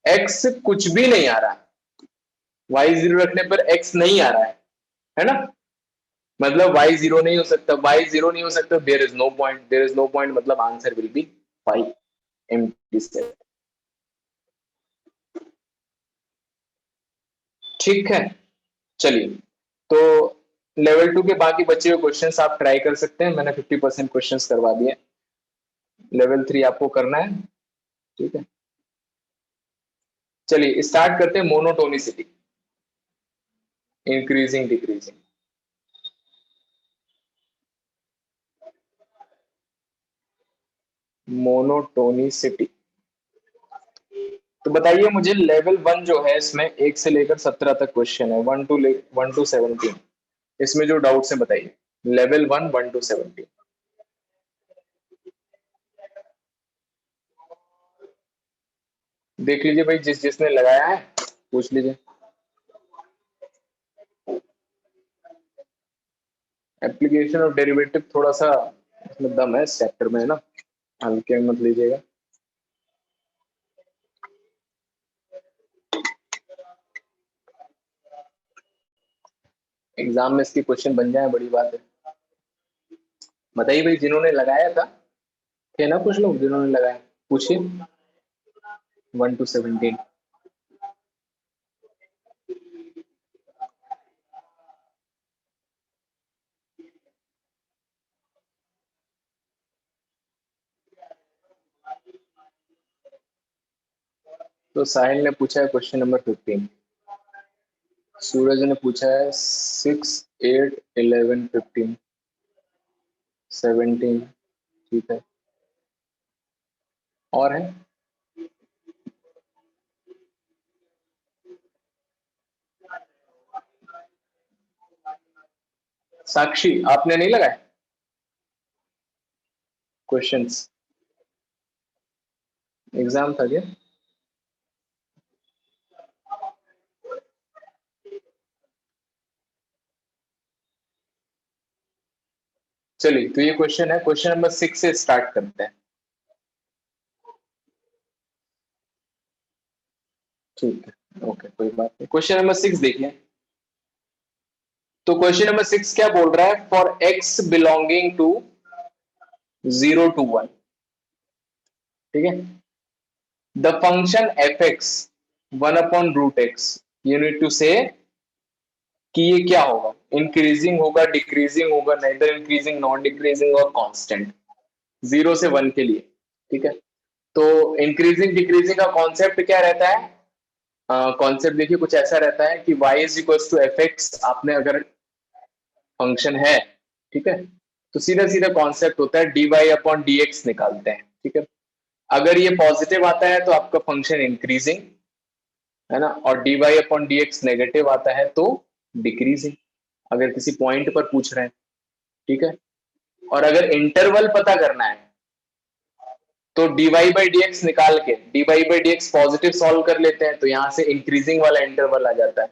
x कुछ भी नहीं आ रहा है, y 0 रखने पर x नहीं आ रहा है ना, मतलब y 0 नहीं हो सकता, y 0 नहीं हो सकता, there is no point, there is no point मतलब answer will be 5 empty set. ठीक है, चलिए तो लेवल 2 के बाकी बचे हुए क्वेश्चंस आप ट्राई कर सकते हैं, मैंने 50% क्वेश्चंस करवा दिए, लेवल 3 आपको करना है, ठीक है। चलिए स्टार्ट करते हैं मोनोटोनिसिटी, इंक्रीजिंग डिक्रीजिंग। मोनोटोनिसिटी, तो बताइए मुझे लेवल 1 जो है इसमें 1 से लेकर 17 तक क्वेश्चन है, 1 to 17, इसमें जो डाउट्स है बताइए, लेवल 1 1 to 17। देख लीजिए भाई, जिसने लगाया है पूछ लीजिए। एप्लीकेशन ऑफ डेरिवेटिव थोड़ा सा इसमें दम है इस चैप्टर में, है ना, हल्के मत लीजिएगा। एग्जाम में इसके क्वेश्चन बन जाए बड़ी बात है। बताइए भाई जिन्होंने लगाया था, थे ना कुछ लोग जिन्होंने लगाया, पूछिए 1 to 17। तो साहिल ने पूछा है क्वेश्चन नंबर 15, सूरज ने पूछा है 6 8 11 15 17, ठीक है, और है साक्षी, आपने नहीं लगाया क्वेश्चंस, एग्जाम था क्या? चलिए तो ये क्वेश्चन है, क्वेश्चन नंबर 6 से स्टार्ट करते हैं, ठीक है, ओके कोई बात नहीं। क्वेश्चन नंबर 6 देखिए, तो क्वेश्चन नंबर 6 क्या बोल रहा है, for X belonging to 0 to 1, ठीक है, the function F X 1/√x, you need to say कि ये क्या होगा, इंक्रीजिंग होगा, डिक्रीजिंग होगा, नेदर इंक्रीजिंग नॉन डिक्रीजिंग और कांस्टेंट, 0 से 1 के लिए, ठीक है। तो इंक्रीजिंग डिक्रीजिंग का कॉन्सेप्ट क्या रहता है, कॉन्सेप्ट देखिए कुछ ऐसा रहता है कि y is equal to F X, आपने अगर फंक्शन है, ठीक है, तो सीधा सीधा कॉन्सेप्ट होता है dy अपॉन dx निकालते हैं, ठीक है। अगर ये पॉजिटिव आता है तो आपका फंक्शन इंक्रीजिंग है ना, और dy अपॉन dx नेगेटिव आता है तो डिक्रीजिंग, अगर किसी पॉइंट पर पूछ रहे हैं, ठीक है। और अगर इंटरवल पता करना है तो dy बाई dx निकाल के dy by dx positive solve कर लेते हैं, तो यहां से इंक्रीजिंग वाला इंटरवल आ जाता है,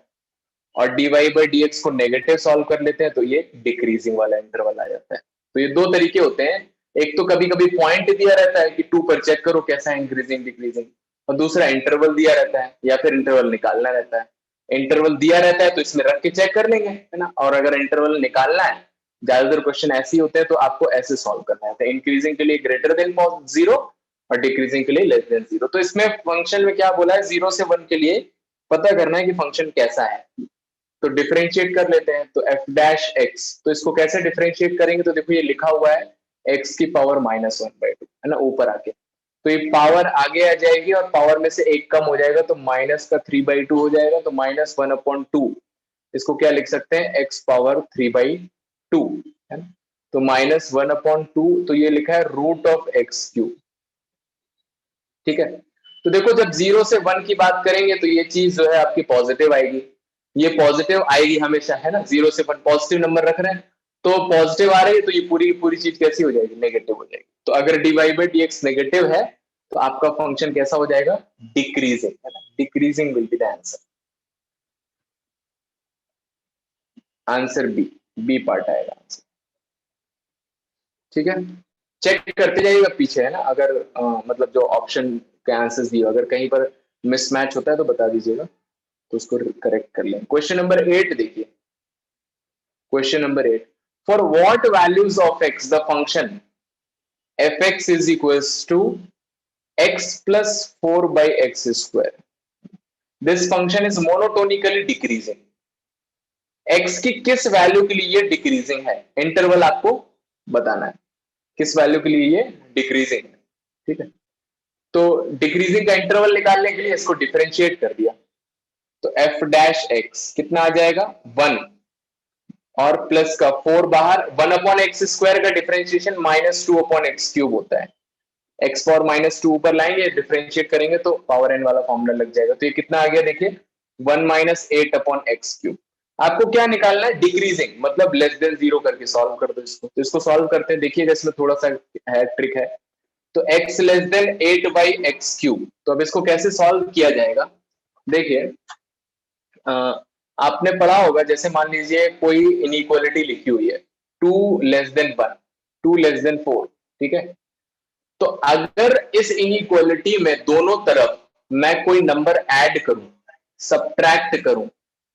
और dy बाई dx को नेगेटिव सॉल्व कर लेते हैं तो ये डिक्रीजिंग वाला इंटरवल आ जाता है। तो ये दो तरीके होते हैं, एक तो कभी कभी पॉइंट दिया रहता है कि 2 पर चेक करो कैसा है इंक्रीजिंग डिक्रीजिंग, और दूसरा इंटरवल दिया रहता है या फिर इंटरवल निकालना रहता है। इंटरवल दिया रहता है तो इसमें रख के चेक कर लेंगे, है ना। और अगर इंटरवल निकालना है, ज्यादातर क्वेश्चन ऐसे ही होते हैं, तो आपको ऐसे सॉल्व करना है, इंक्रीजिंग के लिए ग्रेटर देन 0 और डिक्रीजिंग के लिए लेस देन 0। तो इसमें फंक्शन में क्या बोला है, 0 से 1 के लिए पता करना है कि फंक्शन कैसा है, तो डिफरेंशिएट कर लेते हैं। तो f डैश x, तो इसको कैसे डिफरेंशिएट करेंगे, तो देखो ये लिखा हुआ है x की पावर -1/2, है ना, ऊपर आके, तो ये पावर आगे आ जाएगी और पावर में से एक कम हो जाएगा, तो माइनस का 3/2 हो जाएगा, तो -1/2। इसको क्या लिख सकते हैं, x पावर 3/2, है ना। तो -1/2, तो ये लिखा है √(x³), ठीक है। तो देखो जब 0 से 1 की बात करेंगे तो ये चीज जो है आपकी पॉजिटिव आएगी, ये पॉजिटिव आएगी हमेशा, है ना। 0 से 1 पॉजिटिव नंबर रख रहे हैं, तो पॉजिटिव आ रही है, तो ये पूरी पूरी चीज कैसी हो जाएगी, नेगेटिव हो जाएगी। तो अगर dy/dx नेगेटिव है तो आपका फंक्शन कैसा हो जाएगा, डिक्रीजिंग, है ना, decreasing will be the answer. Answer B part आएगा आंसर, ठीक है। चेक करते जाइएगा पीछे, है ना, अगर मतलब जो ऑप्शन के आंसर्स दिए अगर कहीं पर मिसमैच होता है तो बता दीजिएगा, तो उसको करेक्ट कर लें। क्वेश्चन नंबर 8 देखिए, question number 8, for what values of x the function fx is equals to x plus 4/x², this function is monotonically decreasing. x की किस वैल्यू के लिए ये डिक्रीजिंग है, इंटरवल आपको बताना है, किस वैल्यू के लिए ये डिक्रीजिंग है, ठीक है। तो डिक्रीजिंग का इंटरवल निकालने के लिए इसको डिफरेंशिएट कर दिया, तो f डैश x कितना आ जाएगा 1, और प्लस का 4 बाहर, 1/x² का डिफरेंशिएशन -2/x³ होता है, x पावर -2 ऊपर लाएंगे, डिफरेंशिएट करेंगे तो पावर n वाला फॉर्मूला लग जाएगा। तो ये कितना आ गया देखिए 1 -8/x³। आपको क्या निकालना है, डिक्रीजिंग, मतलब लेस देन 0 करके सॉल्व कर दो इसको। तो इसको सॉल्व करते हैं, देखिएगा इसमें थोड़ा सा है ट्रिक है। तो x लेस देन 8/x³, तो अब इसको कैसे सॉल्व किया जाएगा, देखिए आपने पढ़ा होगा, जैसे मान लीजिए कोई इनइक्वालिटी लिखी हुई है 2 लेस देन 1, 2 लेस देन 4, ठीक है। तो अगर इस इनइक्वालिटी में दोनों तरफ मैं कोई नंबर ऐड करूं, सब्ट्रैक्ट करूं,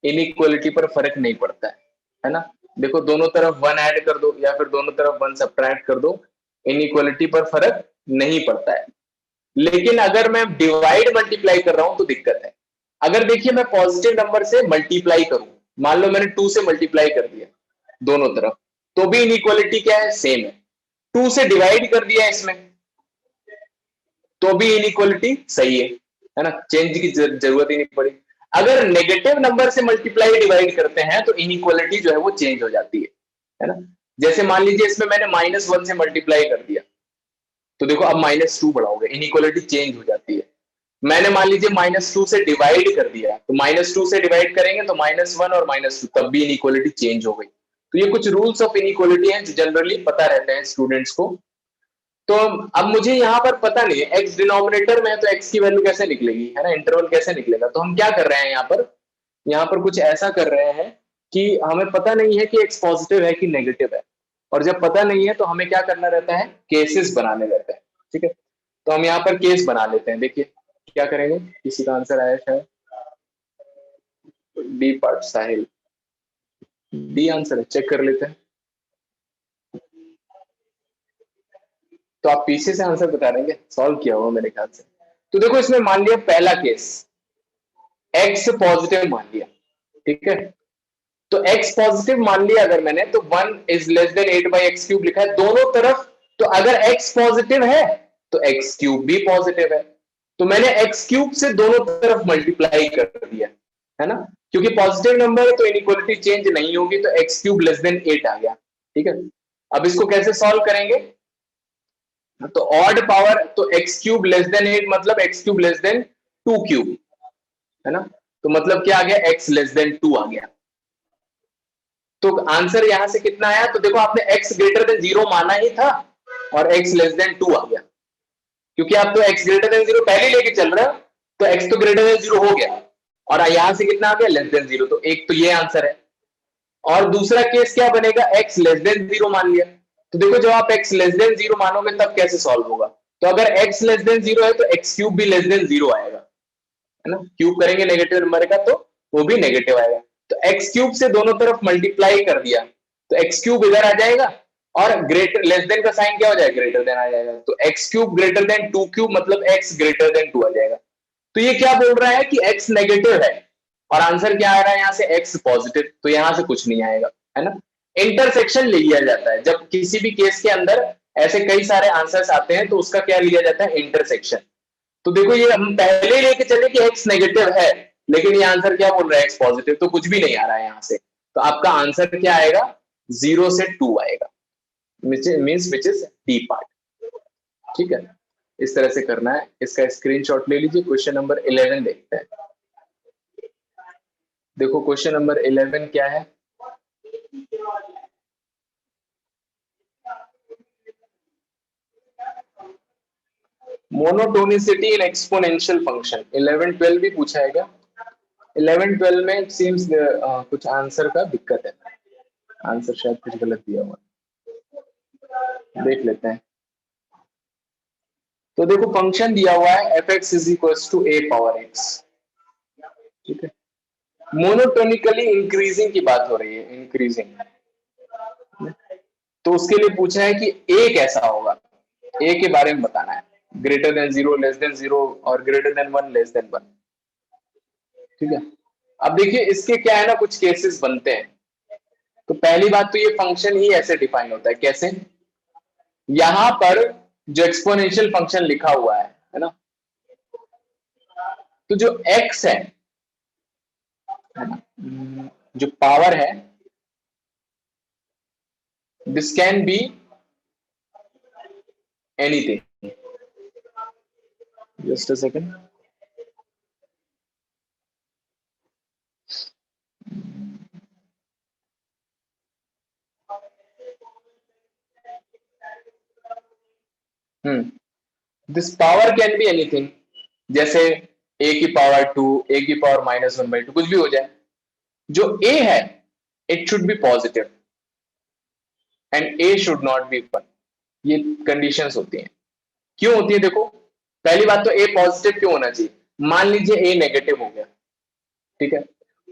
इनइक्वालिटी पर फर्क नहीं पड़ता है ना। देखो दोनों तरफ 1 ऐड कर दो या फिर दोनों तरफ 1 सब्ट्रैक्ट कर दो, इनइक्वालिटी पर फर्क नहीं पड़ता है। लेकिन अगर मैं डिवाइड मल्टीप्लाई कर रहा हूं तो दिक्कत है। अगर देखिए मैं पॉजिटिव नंबर से मल्टीप्लाई करूं, मान लो मैंने 2 से मल्टीप्लाई कर दिया दोनों तरफ, तो भी इनइक्वालिटी क्या है, सेम है। 2 से डिवाइड कर दिया इसमें, तो भी इनइक्वालिटी सही है ना, चेंज की जरूरत ही नहीं पड़ी। अगर नेगेटिव नंबर से मल्टीप्लाई डिवाइड करते हैं तो इनइक्वालिटी जो है वो चेंज हो जाती है ना। जैसे मान लीजिए इसमें मैंने -1 से मल्टीप्लाई कर दिया, तो देखो अब -2 बढ़ाओगे, इनइक्वालिटी चेंज हो जाती है। मैंने मान लीजिए -2 से डिवाइड कर दिया, तो -2 से डिवाइड करेंगे तो -1 और -2, तब भी इनइक्वालिटी चेंज हो गई। तो ये कुछ रूल्स ऑफ इनइक्वालिटी हैं जो जनरली पता रहते हैं स्टूडेंट्स को। तो अब मुझे यहाँ पर पता नहीं है, x डिनोमिनेटर में है तो x की वैल्यू कैसे निकलेगी, है ना, इंटरवल कैसे निकलेगा। तो हम क्या कर रहे हैं यहाँ पर कुछ ऐसा कर रहे हैं कि हमें पता नहीं है कि x पॉजिटिव है कि नेगेटिव है, और जब पता नहीं है तो हमें क्या करना रहता है, केसेस बनाने रहते हैं, ठीक है। तो हम यहाँ पर केस बना लेते हैं, देखिए क्या करेंगे, किसी का आंसर आया शायद, डी पार्ट, साहिल डी आंसर है, चेक कर लेते हैं। तो आप पीछे से आंसर बता देंगे, सॉल्व किया हुआ मेरे ख्याल से। तो देखो इसमें मान लिया पहला केस x पॉजिटिव मान लिया, ठीक है। तो x पॉजिटिव मान लिया अगर मैंने, तो 1 इज लेस देन 8/x³ लिखा है दोनों तरफ। तो अगर x पॉजिटिव है तो x³ भी पॉजिटिव है, तो मैंने x³ से दोनों तरफ मल्टीप्लाई कर दिया, है ना, क्योंकि पॉजिटिव नंबर है तो इनइक्वालिटी चेंज नहीं होगी, तो x³ लेस देन 8 आ गया, ठीक है। अब इसको कैसे सॉल्व करेंगे, तो ऑड पावर, तो x³ लेस देन 8 मतलब x³ लेस देन 2³, है ना। तो मतलब क्या आ गया, x लेस देन 2 आ गया। तो आंसर यहां से कितना आया, तो देखो आपने x ग्रेटर देन 0 माना ही था और x लेस देन 2 आ गया, क्योंकि आप तो x ग्रेटर देन 0 पहले लेके चल रहे हो, तो x तो ग्रेटर देन 0 हो गया, और यहां से कितना आ गया, लेस देन 0। तो एक तो ये आंसर है। और दूसरा केस क्या बनेगा, x लेस देन 0 मान लिया, तो देखो जब आप x लेस देन 0 मानोगे तब कैसे सॉल्व होगा। तो अगर x लेस देन 0 है तो x³ भी लेस देन 0 आएगा, है ना, क्यूब करेंगे नेगेटिव नंबर का तो वो भी नेगेटिव आएगा। तो एक्स क्यूब से दोनों तरफ मल्टीप्लाई कर दिया तो एक्स क्यूब इधर आ जाएगा और ग्रेटर लेस देन का साइन क्या हो जाएगा, ग्रेटर देन आ जाएगा। तो x cube greater than 2 cube मतलब एक्स ग्रेटर देन 2 आ जाएगा। तो ये क्या बोल रहा है कि एक्स नेगेटिव है और आंसर क्या आ रहा है यहाँ से, एक्स पॉजिटिव। तो यहाँ से कुछ नहीं आएगा, है ना। इंटरसेक्शन ले लिया जाता है जब किसी भी केस के अंदर ऐसे कई सारे आंसर्स आते हैं, तो उसका क्या लिया जाता है, इंटरसेक्शन। तो देखो ये हम पहले ही लेके चले कि एक्स नेगेटिव है, लेकिन ये आंसर क्या बोल रहा है, एक्स पॉजिटिव, तो कुछ भी नहीं आ रहा है यहाँ से। तो आपका आंसर क्या आएगा, 0 से 2 आएगा, means which is D part. ठीक है, इस तरह से करना है। इसका स्क्रीनशॉट ले लीजिए। क्वेश्चन नंबर 11 देखते हैं। देखो क्वेश्चन नंबर 11 क्या है। मोनोटोनिसिटी इन एक्सपोनेंशियल फंक्शन 11-12 भी पूछा है क्या? 11-12 में इट सीम्स कुछ आंसर का दिक्कत है, आंसर शायद कुछ गलत दिया हुआ, देख लेते हैं। तो देखो फंक्शन दिया हुआ है F X is equal to A power X, ठीक है। मोनोटोनिकली इंक्रीजिंग की बात हो रही है, इंक्रीजिंग। तो उसके लिए पूछा है कि ए कैसा होगा, ए के बारे में बताना है। ग्रेटर देन 0, लेस देन 0 और ग्रेटर देन 1, लेस देन 1, ठीक है। अब देखिए इसके क्या है ना, कुछ केसेस बनते हैं। तो पहली बात तो ये फंक्शन ही ऐसे डिफाइन होता है, कैसे, यहां पर जो एक्सपोनेंशियल फंक्शन लिखा हुआ है ना, तो जो x है ना, जो पावर है, this can be anything. Just a second. This power can be anything, जैसे a की पावर 2, a की पावर -1/2, कुछ भी हो जाए। जो a है it should be positive and a should not be 1। ये कंडीशंस होती हैं। क्यों होती है, देखो पहली बात तो a पॉजिटिव क्यों होना चाहिए। मान लीजिए a नेगेटिव हो गया, ठीक है,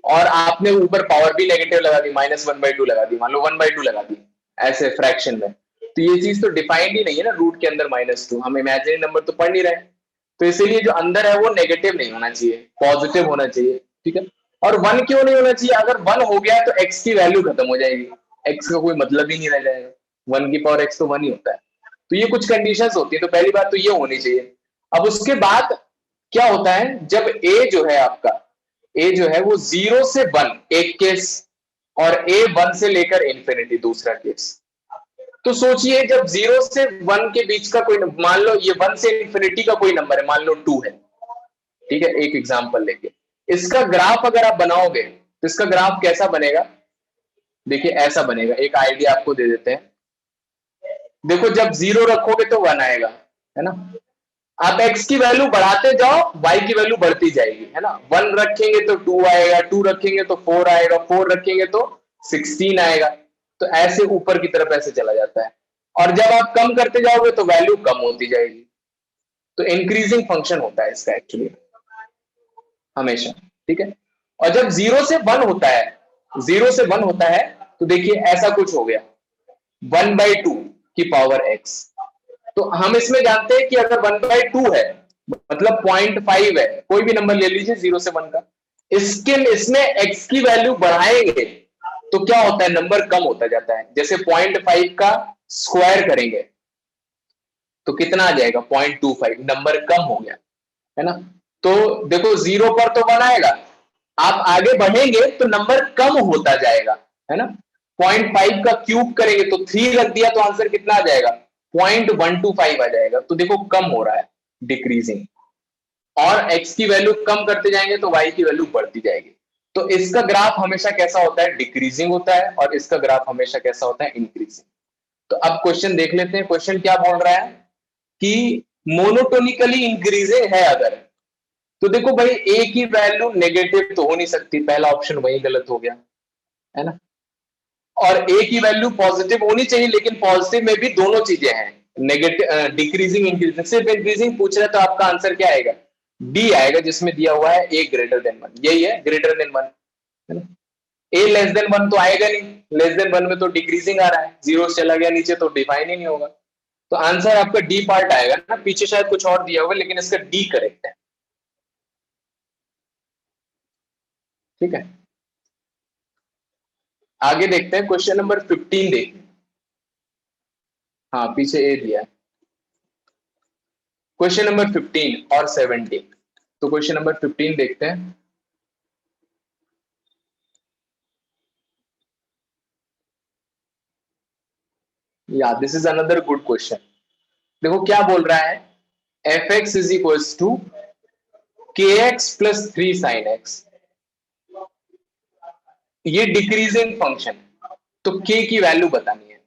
और आपने ऊपर पावर भी नेगेटिव लगा दी, -1/2 लगा दी, मान लो 1/2 लगा दी ऐसे फ्रैक्शन में, तो ये चीज तो डिफाइंड ही नहीं है ना रूट के अंदर -2, हम इमेजिनरी नंबर तो पढ़ नहीं रहे। तो इसीलिए जो अंदर है वो नेगेटिव नहीं होना चाहिए, पॉजिटिव होना चाहिए, ठीक है। और 1 क्यों नहीं होना चाहिए, अगर 1 हो गया तो x की वैल्यू खत्म हो जाएगी, x का कोई मतलब ही नहीं रह जाएगा, 1 की पावर x तो 1 ही होता है। तो ये कुछ कंडीशंस होती है, तो पहली बात तो ये होनी चाहिए। अब उसके बाद क्या होता है, जब a जो है आपका, a जो है वो 0 से 1 एक केस, और a 1 से लेकर इंफिनिटी दूसरा केस। तो सोचिए जब 0 से 1 के बीच का कोई, मान लो ये 1 से इंफिनिटी का कोई नंबर है, मान लो 2 है, ठीक है, एक एग्जांपल लेके इसका ग्राफ अगर आप बनाओगे तो इसका ग्राफ कैसा बनेगा, देखिए ऐसा बनेगा। एक आइडिया आपको दे देते हैं। देखो जब 0 रखोगे तो 1 आएगा, है ना। आप x की वैल्यू बढ़ाते जाओ, y की वैल्यू बढ़ती जाएगी, है ना। 1 रखेंगे तो 2 आएगा, 2 रखेंगे तो 4 आएगा, 4 रखेंगे तो 16 आएगा। तो ऐसे ऊपर की तरफ ऐसे चला जाता है, और जब आप कम करते जाओगे तो वैल्यू कम होती जाएगी। तो इंक्रीजिंग फंक्शन होता है इसका एक्चुअली हमेशा, ठीक है। और जब 0 से 1 होता है, 0 से 1 होता है, तो देखिए ऐसा कुछ हो गया, 1/2 की पावर x। तो हम इसमें जानते हैं कि अगर 1/2 है मतलब 0.5 है, कोई भी नंबर ले लीजिए 0 से 1 का, इसमें x की वैल्यू बढ़ाएंगे तो क्या होता है, नंबर कम होता जाता है। जैसे 0.5 का स्क्वायर करेंगे तो कितना आ जाएगा, 0.25, नंबर कम हो गया, है ना। तो देखो 0 पर तो 1 आएगा, आप आगे बढ़ेंगे तो नंबर कम होता जाएगा, है ना। 0.5 का क्यूब करेंगे तो 3 रख दिया तो आंसर कितना आ जाएगा, 0.125 आ जाएगा। तो देखो कम हो रहा है, डिक्रीजिंग। और x की वैल्यू कम करते जाएंगे तो y की वैल्यू बढ़ती जाएगी। तो इसका ग्राफ हमेशा कैसा होता है, डिक्रीजिंग होता है, और इसका ग्राफ हमेशा कैसा होता है, इंक्रीजिंग। तो अब क्वेश्चन देख लेते हैं। क्वेश्चन क्या बोल रहा है कि मोनोटोनिकली इंक्रीजिंग है अगर, तो देखो भाई a की वैल्यू नेगेटिव तो हो नहीं सकती, पहला ऑप्शन वही गलत हो गया, है ना। और a की वैल्यू पॉजिटिव होनी चाहिए, लेकिन पॉजिटिव में भी दोनों चीजें हैं, नेगेटिव, डिक्रीजिंग, इंक्रीजिंग। सिर्फ इंक्रीजिंग पूछ रहे तो आपका आंसर क्या आएगा, डी आएगा जिसमें दिया हुआ है ए ग्रेटर देन 1, यही है ग्रेटर देन 1, है ना। ए लेस देन 1 तो आएगा नहीं, लेस देन 1 में तो डिक्रीजिंग आ रहा है, जीरो चला गया नीचे तो डिफाइन ही नहीं होगा। तो आंसर आपका डी पार्ट आएगा ना, पीछे शायद कुछ और दिया होगा लेकिन इसका डी करेक्ट है। ठीक है, आगे देखते हैं क्वेश्चन नंबर 15 देखते हैं। हाँ पीछे ए दिया है। क्वेश्चन नंबर 15 और 17, तो क्वेश्चन नंबर 15 देखते हैं। या this is another good question. देखो क्या बोल रहा है, F X is equal to K X plus 3 sine X, ये डिक्रीजिंग फंक्शन, तो के की वैल्यू बतानी है।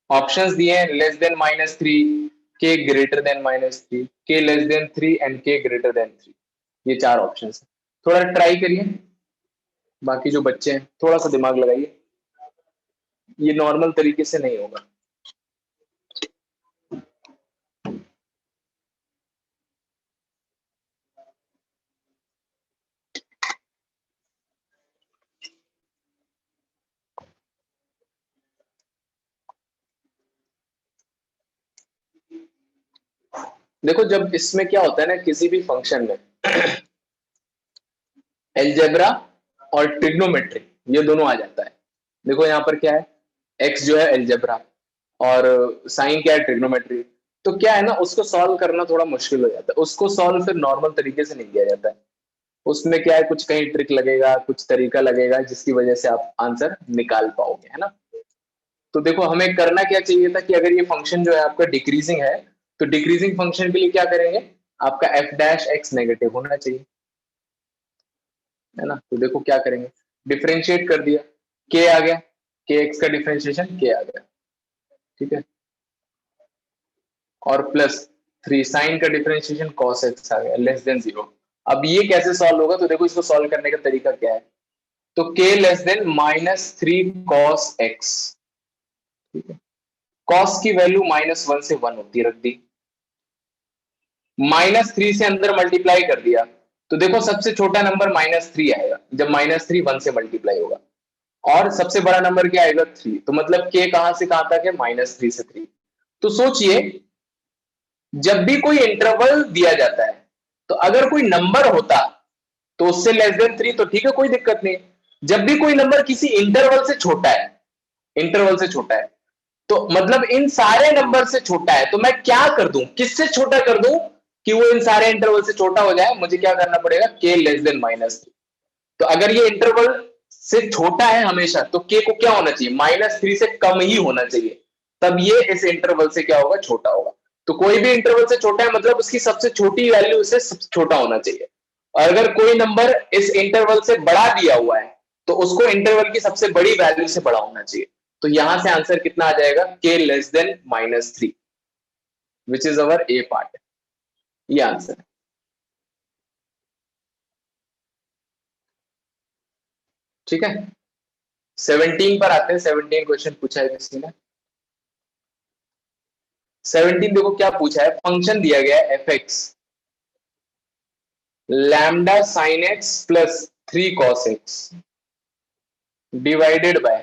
ऑप्शंस दिए हैं लेस देन -3, के ग्रेटर देन -3, के लेस देन 3 एंड के ग्रेटर देन 3, ये चार ऑप्शंस है। थोड़ा ट्राई करिए, बाकी जो बच्चे हैं थोड़ा सा दिमाग लगाइए, ये नॉर्मल तरीके से नहीं होगा। देखो जब इसमें क्या होता है ना, किसी भी फंक्शन में एलजेब्रा और ट्रिग्नोमेट्री ये दोनों आ जाता है। देखो यहाँ पर क्या है, एक्स जो है एलजेब्रा और साइन क्या है ट्रिग्नोमेट्री, तो क्या है ना उसको सॉल्व करना थोड़ा मुश्किल हो जाता है। उसको सॉल्व फिर नॉर्मल तरीके से नहीं किया जाता है, उसमें क्या है कुछ कहीं ट्रिक लगेगा, कुछ तरीका लगेगा जिसकी वजह से आप आंसर निकाल पाओगे, है ना। तो देखो हमें करना क्या चाहिए था कि अगर ये फंक्शन जो है आपका डिक्रीजिंग है, तो डिक्रीजिंग फंक्शन के लिए क्या करेंगे, आपका एफ डैश एक्स नेगेटिव होना चाहिए, है ना। तो देखो क्या करेंगे, डिफरेंशिएट कर दिया, के आ गया, के एक्स का डिफरेंशिएशन के आ गया, ठीक है, और प्लस 3 साइन का डिफरेंशिएशन कॉस एक्स आ गया लेस देन 0। अब ये कैसे सॉल्व होगा, तो देखो इसको सॉल्व करने का तरीका क्या है, तो k less than -3 cos x, ठीक है, cos की वैल्यू -1 से 1 होती है, रख दी, -3 से अंदर मल्टीप्लाई कर दिया, तो देखो सबसे छोटा नंबर -3 आएगा जब -3 1 से मल्टीप्लाई होगा, और सबसे बड़ा नंबर क्या आएगा 3, तो मतलब k कहां से कहां तक है, -3 से 3। तो सोचिए जब भी कोई इंटरवल दिया जाता है, तो अगर कोई नंबर होता तो उससे लेस देन 3 तो ठीक है कोई दिक्कत नहीं, जब भी कोई नंबर किसी इंटरवल से छोटा है, इंटरवल से छोटा है, तो मतलब इन सारे नंबर से छोटा है, तो मैं क्या कर दूं, किससे छोटा कर दूं कि वो इन सारे इंटरवल से छोटा हो जाए, मुझे क्या करना पड़ेगा, k लेस देन -3। तो अगर ये इंटरवल से छोटा है हमेशा, तो k को क्या होना चाहिए, -3 से कम ही होना चाहिए, तब ये इस इंटरवल से क्या होगा, छोटा होगा। तो कोई भी इंटरवल से छोटा है मतलब उसकी सबसे छोटी वैल्यू से सबसे छोटा होना चाहिए, और अगर कोई नंबर इस इंटरवल से बढ़ा दिया हुआ है तो उसको इंटरवल की सबसे बड़ी वैल्यू से बड़ा होना चाहिए। तो यहां से आंसर कितना आ जाएगा, k less than -3, which is our A part, ये आंसर है। ठीक है, 17 पर आते हैं, 17 क्वेश्चन पूछा है किसी ने। 17 देखो क्या पूछा है, फंक्शन दिया गया है F x lambda sine x plus 3 cos x divided by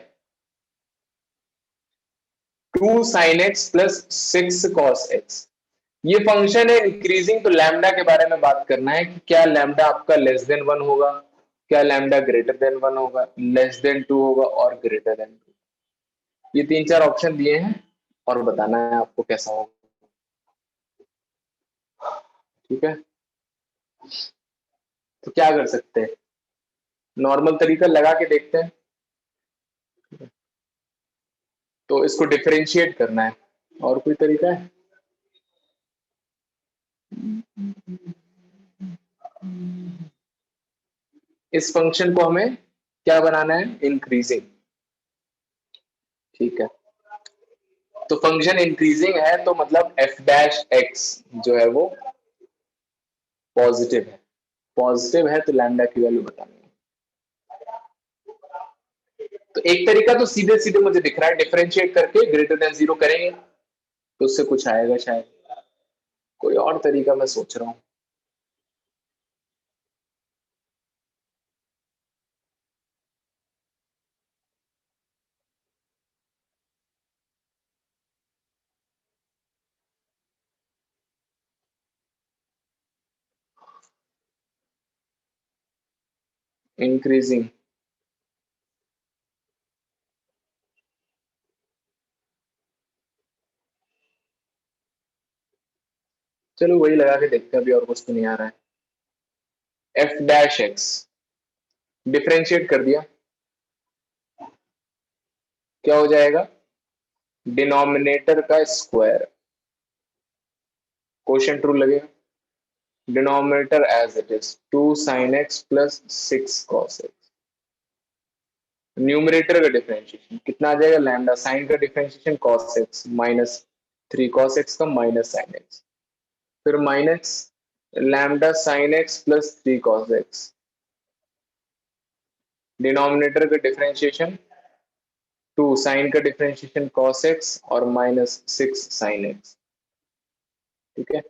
2 sine x plus 6 cos x. ये फंक्शन है इंक्रीजिंग, तो लैम्डा के बारे में बात करना है कि क्या लैम्डा आपका लेस देन 1 होगा, क्या लैम्डा ग्रेटर देन 1 होगा, लेस देन 2 होगा और ग्रेटर देन 2। ये 3-4 ऑप्शन दिए हैं और बताना है आपको कैसा होगा, ठीक है। तो क्या कर सकते हैं, नॉर्मल तरीका लगा के देखते हैं, तो इसको डिफरेंशिएट करना है, और कोई तरीका है, इस फंक्शन को हमें क्या बनाना है, इंक्रीजिंग, ठीक है। तो फंक्शन इंक्रीजिंग है तो मतलब एफ डैश एक्स जो है वो पॉजिटिव है, पॉजिटिव है तो लैम्डा की वैल्यू बतानी है। तो एक तरीका तो सीधे सीधे मुझे दिख रहा है, डिफरेंशिएट करके ग्रेटर देन 0 करेंगे तो उससे कुछ आएगा शायद, कोई और तरीका मैं सोच रहा हूं। इंक्रीजिंग, चलो वही लगा के देखते हैं, अभी और कुछ तो नहीं आ रहा है। एफ डैश एक्स डिफरेंशिएट कर दिया, क्या हो जाएगा, डिनोमिनेटर का स्क्वायर, क्वोशिएंट रूल लगेगा, denominator as it is 2 sin x plus 6 cos x, numerator का डिफरेंशिएशन कितना आ जाएगा, लैम्डा साइन का differentiation cos x minus 3 cos x का माइनस sin x, फिर minus lambda sine x plus 3 cos x, denominator का differentiation 2 sine का differentiation cos x और माइनस 6 sin x, ठीक है।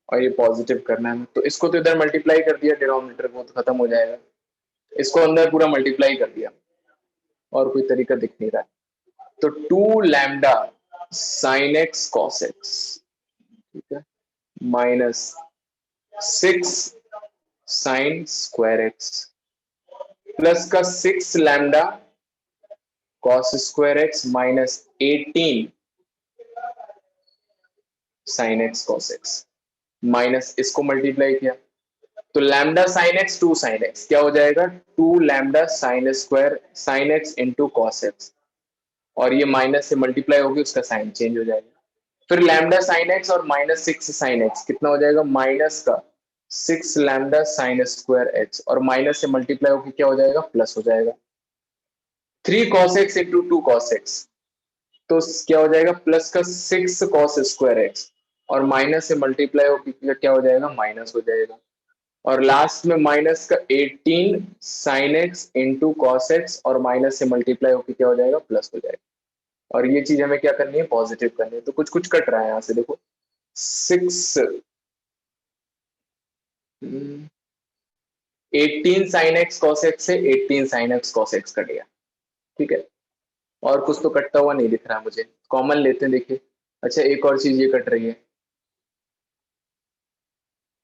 और ये पॉजिटिव करना है, तो इसको तो इधर मल्टीप्लाई कर दिया, डिनोमिनेटर को तो खत्म हो जाएगा, इसको अंदर पूरा मल्टीप्लाई कर दिया, और कोई तरीका दिख नहीं रहा है। तो 2 lambda sine x cos x, ठीक है, minus 6 sine square x plus का 6 lambda cos square x minus 18 sine x cos X, minus इसको मल्टीप्लाई किया, तो lambda sine x 2 sine x क्या हो जाएगा, 2 lambda sine square sine x into cos x, और ये माइनस से मल्टीप्लाई होगी, उसका साइन चेंज हो जाएगा, फिर लैम्डा साइन एक्स और माइनस 6 साइन एक्स कितना हो जाएगा, माइनस का 6 लैम्डा साइन स्क्वायर एक्स, और माइनस से मल्टीप्लाई होकर क्या हो जाएगा, प्लस हो जाएगा, 3 cos x into 2 cos x, तो क्या हो जाएगा, प्लस का 6 cos स्क्वायर एक्स, और माइनस से मल्टीप्लाई होकर क्या हो जाएगा, माइनस हो जाएगा, और लास्ट में माइनस का 18 sine x into cos x, और माइनस से मल्टीप्लाई होकर क्या हो जाएगा, प्लस हो जाएगा, और ये चीज हमें क्या करनी है, पॉजिटिव करनी है, तो कुछ कुछ कट रहा है यहाँ से देखो, 6 18 साइन एक्स कॉस एक्स से 18 sine x cos x cut गया, ठीक है, और कुछ तो कटता हुआ नहीं दिख रहा मुझे, कॉमन लेते हैं देखिए, अच्छा एक और चीज ये कट रही है,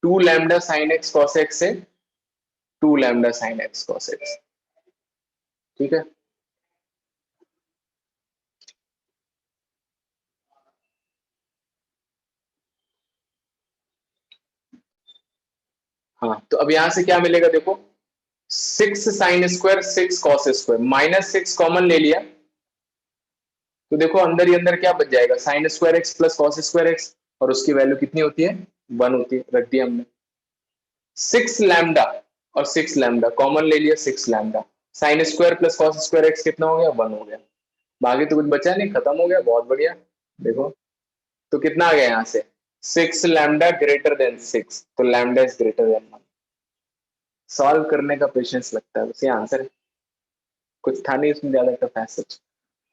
2 lambda sine x cos x से 2 lambda sine x cos x, ठीक है, हाँ, तो अब यहां से क्या मिलेगा देखो, 6 sine square 6 cos square minus 6 common ले लिया, तो देखो अंदर ही अंदर क्या बच जाएगा, sine square x plus cos square x, और उसकी वैल्यू कितनी होती है, 1 होती है, रख दिया हमने, 6 लैम्डा और 6 लैम्डा कॉमन ले लिया, 6 lambda sine square plus cos square x कितना हो गया, 1 हो गया, बाकी तो कुछ बचा नहीं, खत्म हो गया, बहुत बढ़िया, देखो तो कितना आ गया यहाँ से, 6 लैम्डा ग्रेटर देन 6, तो lambda is greater then 1, solve करने का पेशेंस लगता है, बस ये आंसर है, कुछ था नहीं इसमें ज्यादा टफ है, सच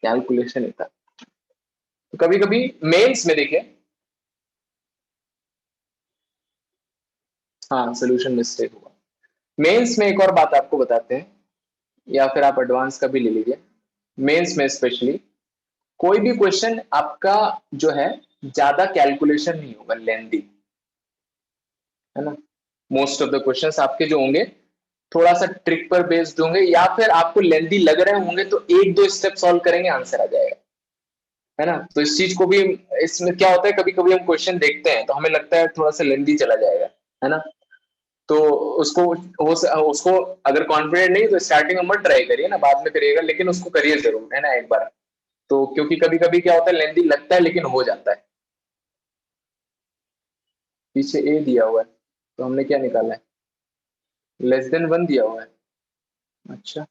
कैलकुलेशन ही था। तो कभी कभी मेंस में देखिए, हाँ सोल्यूशन मिस्टेक हुआ, मेंस में एक और बात आपको बताते हैं, या फिर आप एडवांस का भी ले लीजिए, मेंस में स्पेशली कोई भी क्वेश्चन आपका जो है ज्यादा कैलकुलेशन नहीं होगा, लेंदी, है ना, मोस्ट ऑफ द क्वेश्चंस आपके जो होंगे थोड़ा सा ट्रिक पर बेस्ड होंगे, या फिर आपको लेंदी लग रहे होंगे तो एक दो स्टेप सॉल्व करेंगे आंसर आ जाएगा, है ना, तो इस चीज को भी, इसमें क्या होता है कभी कभी हम क्वेश्चन देखते हैं तो हमें लगता है थोड़ा सा लेंदी चला जाएगा, है ना, तो उसको उसको अगर कॉन्फिडेंट नहीं तो स्टार्टिंग में मत ट्राई करिए ना, बाद में करिएगा, लेकिन उसको करिए जरूर, है ना, एक बार, तो क्योंकि कभी कभी क्या होता है लेंदी लगता है लेकिन हो जाता है, पीछे ए दिया हुआ है, तो हमने क्या निकाला है, लेस देन 1 दिया हुआ है, अच्छा,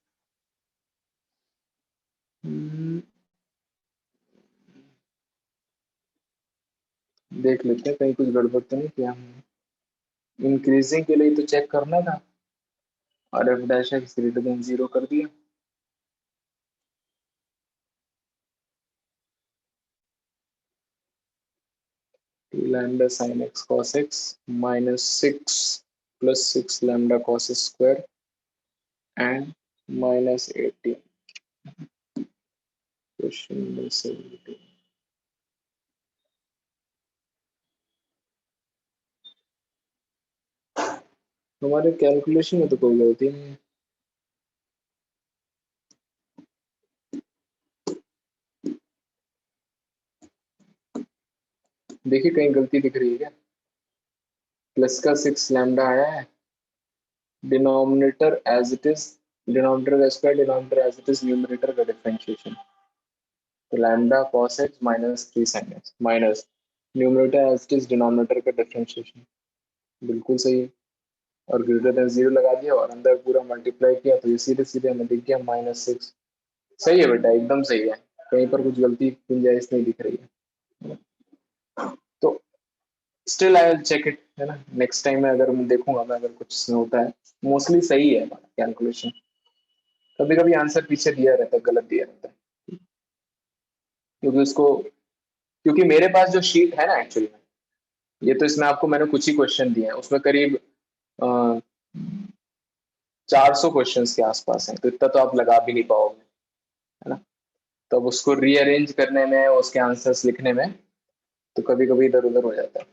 देख लेते हैं कहीं कुछ गड़बड़ तो नहीं किया हमने, इंक्रीजिंग के लिए तो चेक करना था, और F dash x greater than 0 कर दिया, lambda sine x cos X minus 6 plus 6 lambda cos square and minus 18, question number 17, हमारे कैलकुलेशन में तो कोई गलती नहीं है, देखिए कहीं गलती दिख रही है क्या? प्लस का 6 लैम्डा आया है, denominator as it is, denominator का square, denominator as it is, numerator का डिफरेंशिएशन। तो lambda cos X minus 3 sine X minus numerator as it is, denominator का डिफरेंशिएशन। बिल्कुल सही है। और ग्रेटर देन 0 लगा दिया और अंदर पूरा मल्टीप्लाई किया तो ये सीधे सीधे हमें दिख गया -6। सही है बेटा, एकदम सही है। कहीं पर कुछ गलती गुंजाइश नहीं दिख रही है। तो still I will check it, है ना, नेक्स्ट टाइम में अगर मैं देखूंगा मैं, अगर कुछ इसमें होता है। मोस्टली सही है हमारा कैलकुलेशन। कभी कभी आंसर पीछे दिया रहता है, गलत दिया रहता है, क्योंकि उसको, क्योंकि मेरे पास जो शीट है ना एक्चुअली में, ये तो इसमें आपको मैंने कुछ ही क्वेश्चन दिए हैं, उसमें करीब 400 क्वेश्चन के आसपास हैं, तो इतना तो आप लगा भी नहीं पाओगे, है ना। तो अब उसको रीअरेंज करने में, उसके आंसर्स लिखने में, तो कभी कभी इधर उधर हो जाता है।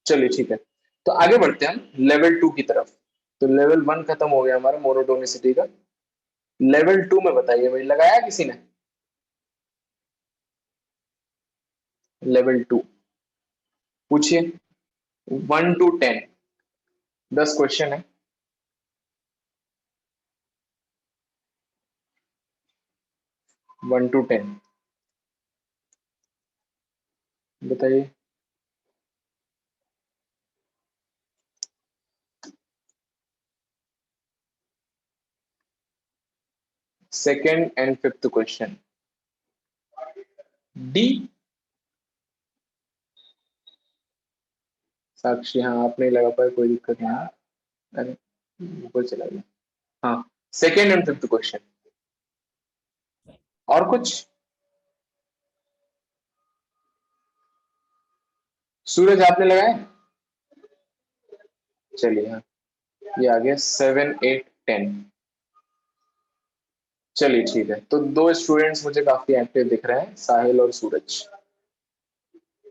चलिए ठीक है, तो आगे बढ़ते हैं हम लेवल 2 की तरफ। तो लेवल 1 खत्म हो गया हमारा मोनोटोनिसिटी का। लेवल 2 में बताइए भाई, लगाया किसी ने? लेवल 2 पूछिए, 1 to 10, 10 क्वेश्चन है। 1 to 10 बताइए। Second and fifth question, D. Sakshi, हाँ आप नहीं लगा पाए, कोई दिक्कत नहीं है। अरे ऊपर चला गया। हाँ, सेकेंड एंड फिफ्थ क्वेश्चन। और कुछ? सूरज आपने लगाया? चलिए हाँ, ये आ गया 7, 8, 10। चलिए ठीक है, तो दो स्टूडेंट्स मुझे काफी एक्टिव दिख रहे हैं, साहिल और सूरज।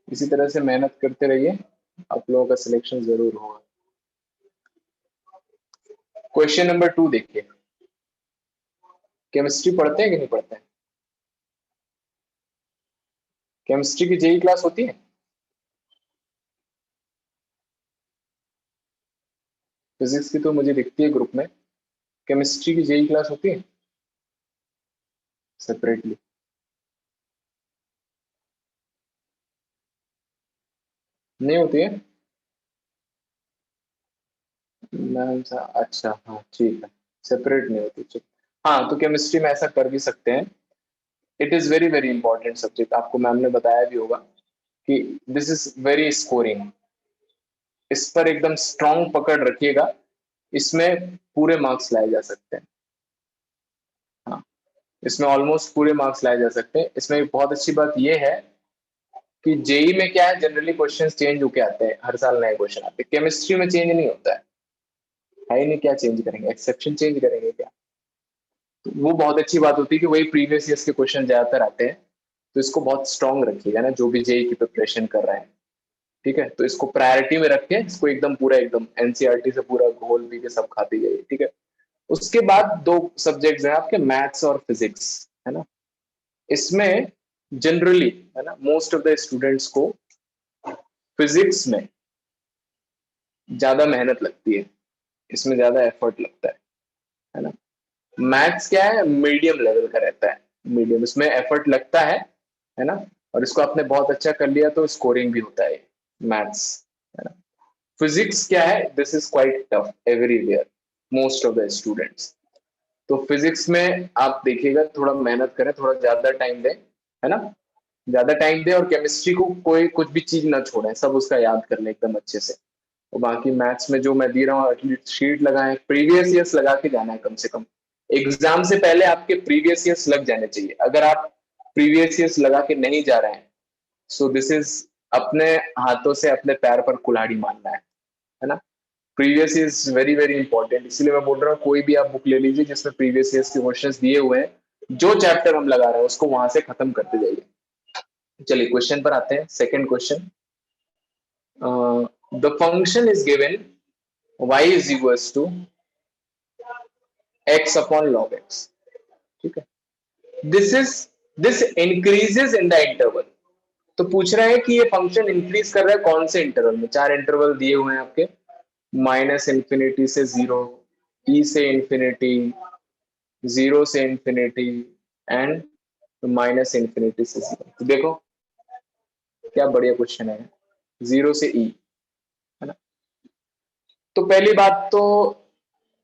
इसी तरह से मेहनत करते रहिए, आप लोगों का सिलेक्शन जरूर होगा। क्वेश्चन नंबर 2 देखिए। केमिस्ट्री पढ़ते हैं कि नहीं पढ़ते हैं? केमिस्ट्री की जेई क्लास होती है? फिजिक्स की तो मुझे दिखती है ग्रुप में। केमिस्ट्री की जेई क्लास होती है सेपरेटली? नहीं होती है मैम? अच्छा हाँ ठीक है, सेपरेट नहीं होती, ठीक। हाँ, तो केमिस्ट्री में ऐसा कर भी सकते हैं। It is very very important subject, आपको मैम ने बताया भी होगा कि दिस इज वेरी स्कोरिंग। इस पर एकदम स्ट्रांग पकड़ रखिएगा, इसमें पूरे मार्क्स लाए जा सकते हैं। हाँ, इसमें ऑलमोस्ट पूरे मार्क्स लाए जा सकते हैं। इसमें बहुत अच्छी बात यह है कि जेई में क्या है, जनरली क्वेश्चंस चेंज होके आते हैं, हर साल नए क्वेश्चन आते हैं। केमिस्ट्री में चेंज नहीं होता है ही नहीं, क्या चेंज करेंगे, एक्सेप्शन चेंज करेंगे क्या? तो वो बहुत अच्छी बात होती है कि वही प्रीवियस ईयर्स के क्वेश्चन ज्यादातर आते हैं। तो इसको बहुत स्ट्रांग रखिएगा ना, जो भी जेई की प्रिपरेशन कर रहे हैं, ठीक है। तो इसको प्रायोरिटी में रख के इसको एकदम पूरा, एकदम एनसीईआरटी से पूरा घोल पी के सब खाते जाइए, ठीक है। उसके बाद दो सब्जेक्ट्स हैं आपके, मैथ्स और फिजिक्स, है ना। इसमें जनरली, है ना, मोस्ट ऑफ द स्टूडेंट्स को फिजिक्स में ज्यादा मेहनत लगती है, इसमें ज्यादा एफर्ट लगता है ना। मैथ्स क्या है, मीडियम लेवल का रहता है, मीडियम, इसमें एफर्ट लगता है ना। और इसको आपने बहुत अच्छा कर लिया तो स्कोरिंग भी होता है मैथ्स, है ना। फिजिक्स क्या है, this is quite tough everywhere, most of the students. तो फिजिक्स में आप देखिएगा, थोड़ा मेहनत करें, थोड़ा ज्यादा टाइम दें, है ना, ज्यादा टाइम दें। और केमिस्ट्री को कोई कुछ भी चीज ना छोड़ें, सब उसका याद कर लें एकदम अच्छे से। और बाकी मैथ्स में जो मैं दे रहा हूँ, एटलीस्ट शीट लगाएं, प्रीवियस ईयर्स लगा के जाना है कम से कम। एग्जाम से पहले आपके प्रीवियस ईयर्स लग जाने चाहिए। अगर आप प्रीवियस ईयर्स लगा के नहीं जा रहे हैं, सो दिस इज अपने हाथों से अपने पैर पर कुल्हाड़ी मारना है ना। Previous is very very important, इसलिए मैं बोल रहा हूँ कोई भी आप बुक ले लीजिए जिसमें प्रीवियस ईयर्स के क्वेश्चंस दिए हुए हैं, जो चैप्टर हम लगा रहे हैं उसको वहां से खत्म करते जाइए। चलिए क्वेश्चन पर आते हैं, second question. The function is given y is equals to x upon log x, ठीक है। This is, this increases in the interval, तो पूछ रहा है कि ये फंक्शन इंक्रीज कर रहा है कौन से इंटरवल में। 4 इंटरवल दिए हुए हैं आपके, माइनस इन्फिनिटी से 0, ई से इन्फिनिटी, 0 से इन्फिनिटी एंड माइनस इन्फिनिटी से 0। तो देखो क्या बढ़िया क्वेश्चन है, 0 से ई, है ना। तो पहली बात तो